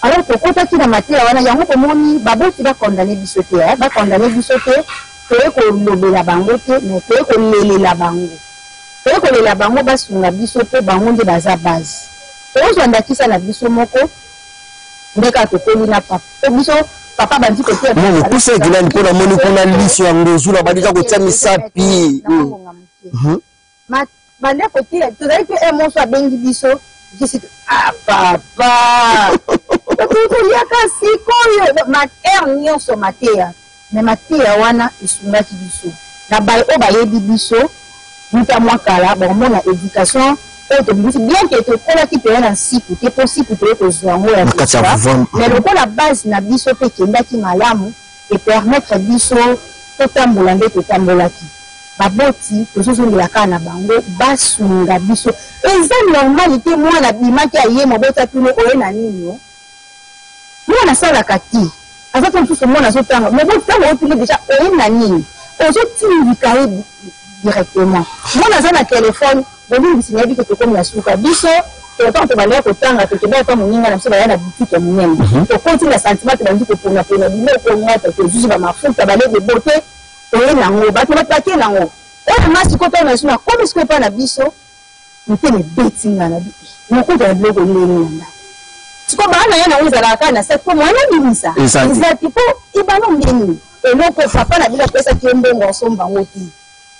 alors tokotaki na mateya wana yango komoni baboti bakondane biso te bakondane biso te toye kolobela bango te mais toye kolelela bango toye kolela bango basunga biso mpe bango nde baza base tozwandakisa na biso moko ndeka tokoli na papa to biso papa bandi kote mo kusa kilani pona moni kuna liso yango zula badika kotia misapi ma bande kote tozali pe monso abengi biso kisi papa tokolia sikoyo ma air nyonso mateya mais mateya wana esungaki biso na baye o bayebi biso muta mwakala bomona éducation bien que tu kola ki pe na siku te possible te ko zwango ya mais le la base na biso pe kenda ki malamu et permettre biso to tambola nde to tambola ki baboti tozozongela kaka na bango basunga biso eza normalité mwana bimaki aye mobota tuno oye na nini yo mwana asalaka ti aza to mosusu mwana azotanga mobotanga otuli déjà oye na nini ozotindika ye directement mwana aza na telefone bolimbisi nayebi ke tokomi na suka biso totango tobandaka kotanga tokebaka ta moninga na biso baya na butike ya monene tokoti na sentiment tobandi koponapona biloko ngata tozuzi bamafuta balede bote oye nango bato batake nango oyo masi kota na suna komi siko epa na biso mpene betinga na biso mokuta na biloko ndeni na ndako siko baana ye nango ezalaka kaka na se po mwana bimisa ezati po ibano ndeni eloko papa na bila pesaki ye mbongo osombango ti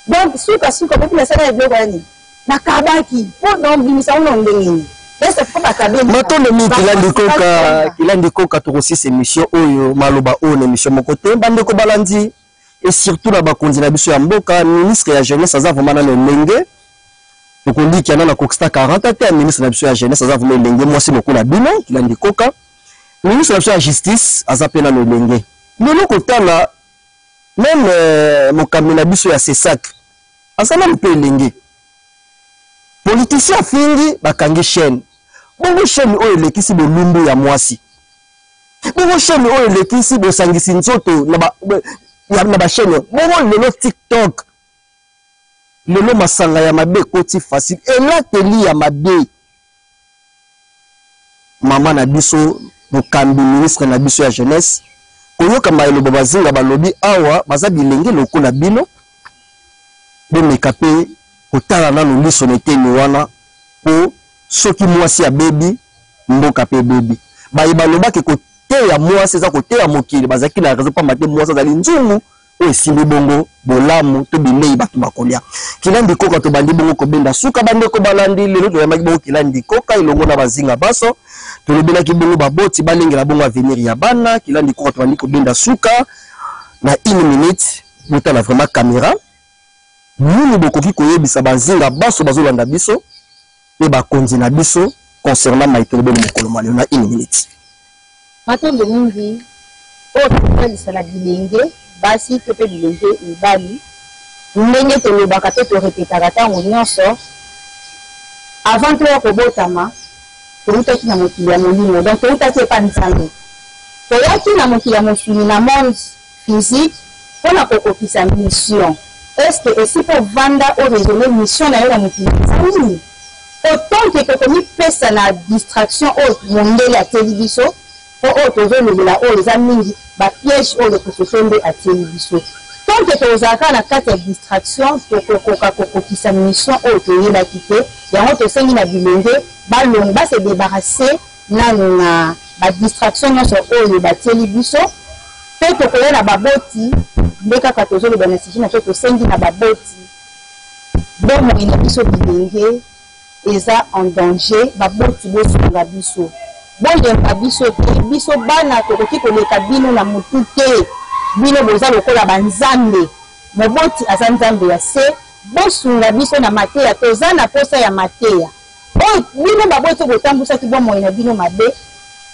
donc suka popi nasala ya biloko yani nakabaki po ndombimisa uno ndengeni matonomi kilandi koka tokosisa émission oyo maloba oyo na émission moko te bandeko balandi et surtout na bakonzi na biso ya mboka ministre ya jeunesse aza vraiment na lenge tokoliki na kokista 40 te ministre na biso ya jeunesse aza vraiment lenge mwasi lokola bino kilandi koka ministre na biso ya justice aza pe na lenge lelo kotala même mokambi na biso ya sesak aza na mpe lenge politicien fingi bakangi chaîne bongo chaîne oyo elekisi bolumbu ya mwasi bongo chaîne oyo elekisi bosangisi nzoto na ba chaîne bongo lelo TikTok lelo masanga ya mabe koti facile elateli ya mabe mama na biso mokambi ministre na biso ya jeunesse koyoka maelo bazinga balobi awa baza bilenge lokola bino bomeka pe kotala nanu liso neteni wana po soki mwasi ya bebi mboka pe bebi bayeba lobaki koteya mwasi eza koteya mokili bazaki na raison pamba te mwasi azali nzungu oyo esimbi bongo bolamu to bilei bato bakolia kilandi koka tobandi bongo kobenda suka bandeko balandi lelo toyambaki bongo kilandi koka elongo na bazinga baso tolobelaki bongo baboti balengela bongo avenir ya bana kilandi koka tobandi kobenda suka na 1 minute botala vraiment caméra nini bokoki koyebisa bazinga baso bazolanda biso pe bakonzi na biso concernant maitolobe mokolo malio na 1 minute matondo mingi oyo tokosalisa na bilenge basi to pe bilenge mibali ndenge tolobaka to torepetaka ntango nyonso avant toya kobotama toutaki na mokili ya molimo donc toutaki epa nzambe toyaki na mokili ya mosuni na monde physique mpona kokokisa mission est-ce que esi mpo vanda oyo rezone mission na yo na mokili eza nini autant ke tokomipesa na distraction oyo mondele ateli biso po oyo tozolobela oyo eza mingi bapiège oyo kososonde ateli biso tant ke tozalaka na kati ya distraction tokokoka kokokisa mission oyo toyebaki te yango tosengi na bilenge balongo base débarrasse nano na badistraction nyonso oyo batieli biso mpe tokoya na baboti nde kaka tozoloba na siji na to tosengi na baboti bomoi na biso bilenge eza en danger baboti bosunga biso boyemba biso te biso bana tokoki koleka bino na motu te bino boza lokola banzambe moboti aza nzambe ya se bosunga biso na mateya toza na posa ya mateya oyo bino baboti botambusaki bomoi na bino mabe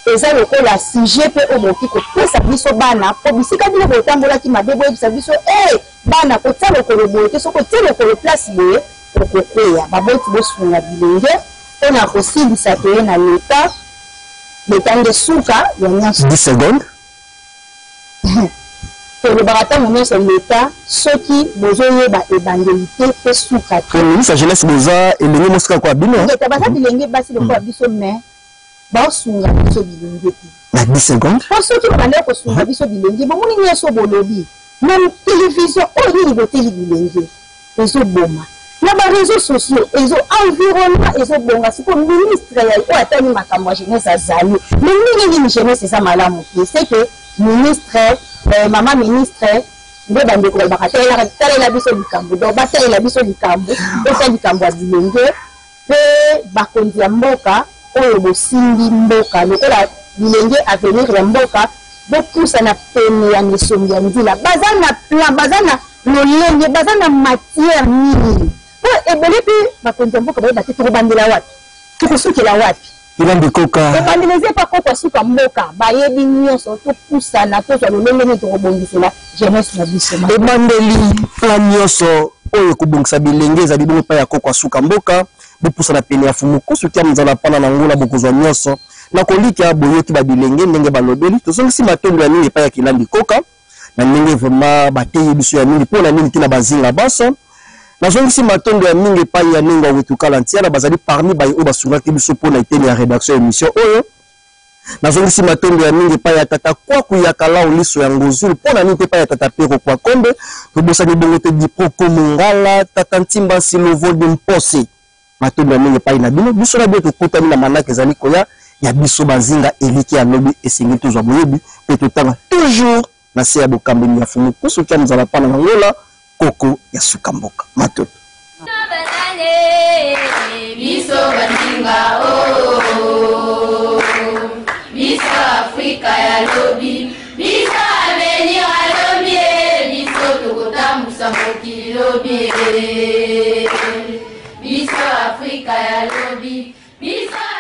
eza lokola sujet pe oboki kopesa biso bana po bisika bino botambolaki mabe boyebisa biso bana kotia lokolo boye te soki otia lokolo place boye okokweya baboti bosunga bilenge mpona kosilisa toye na leta nde suka ya nyonso 10 secondes tolobaka ntango nyonso leta soki bozoyeba ebangeli te mpe suka te ministre ya jeunesse boza elenge mosika kwa bino leta baza bilenge basi lokola biso mais baosunga biso bilenge te na 10 secondes po soki babandaki kosunga biso bilenge bomoni nyonso bolobi na télévision oyo nini boteli bilenge ezoboma na bareseau sociaux environnement ezobonga siko ministre ya oyo atali makambo ya jeunesse azali mais nini jeunesse eza malamu te c'est que ministre mama ministre nde bandeko balobaka talela biso likambo donc batalela biso likambo esa likambo ya bilenge mpe bakonzi ya mboka oyo bosimbi mboka lokola bilenge avenir ya mboka bopusa na pene ya misongi ya nzela baza na plan baza na lolenge baza na matière nini po ebele pe bakonzi ya mboka bayeba te tokobandela wapi tokosukela wapi Kilandi koka ebandelize pa koko suka mboka bayebi nyonso topusana tozwa lolenge nini tokobongisela jeunesse na biso ebandeli plan nyonso oyo kobongisa bilenge ezali bongo pa ya koko suka mboka bopusana pene ya fumuko soki ya mzala pana na ngula bokozwa nyonso na kolika boyoti babilenge ndenge balobeli tozongisi matondo ya mingi pa ya Kilandi koka na ndenge vraiment bateye biso ya mingi mpona nini tina bazinga baso nazongisi matondo ya mingi pa ya ninga wetukala ntiala bazali parmi baye oyo basungaki biso mpona eteni ya rédaction émission oyo nazongisi matondo ya mingi pa ya tata kwaku ya kalao liso ya ngozulu mpona nini te pa ya tata pero kwa kombe tobosani bongo te diproko mongala tata ntimba silovo de mpose matondo ya mingi pa na bino biso na bino tokutani na manaka ezali koya ya biso bazinga eliki ya lobi esengi tozwa boyebi mpe totanga toujours na se ya bokambeli ya fumuku soki ya mzala pana na ngola koko ya suka mboka matoto biso bazinga oh biso Afrika ya lobi biso avenir ya lobi biso tokotambusa mokili lobi biso Afrika ya lobi biso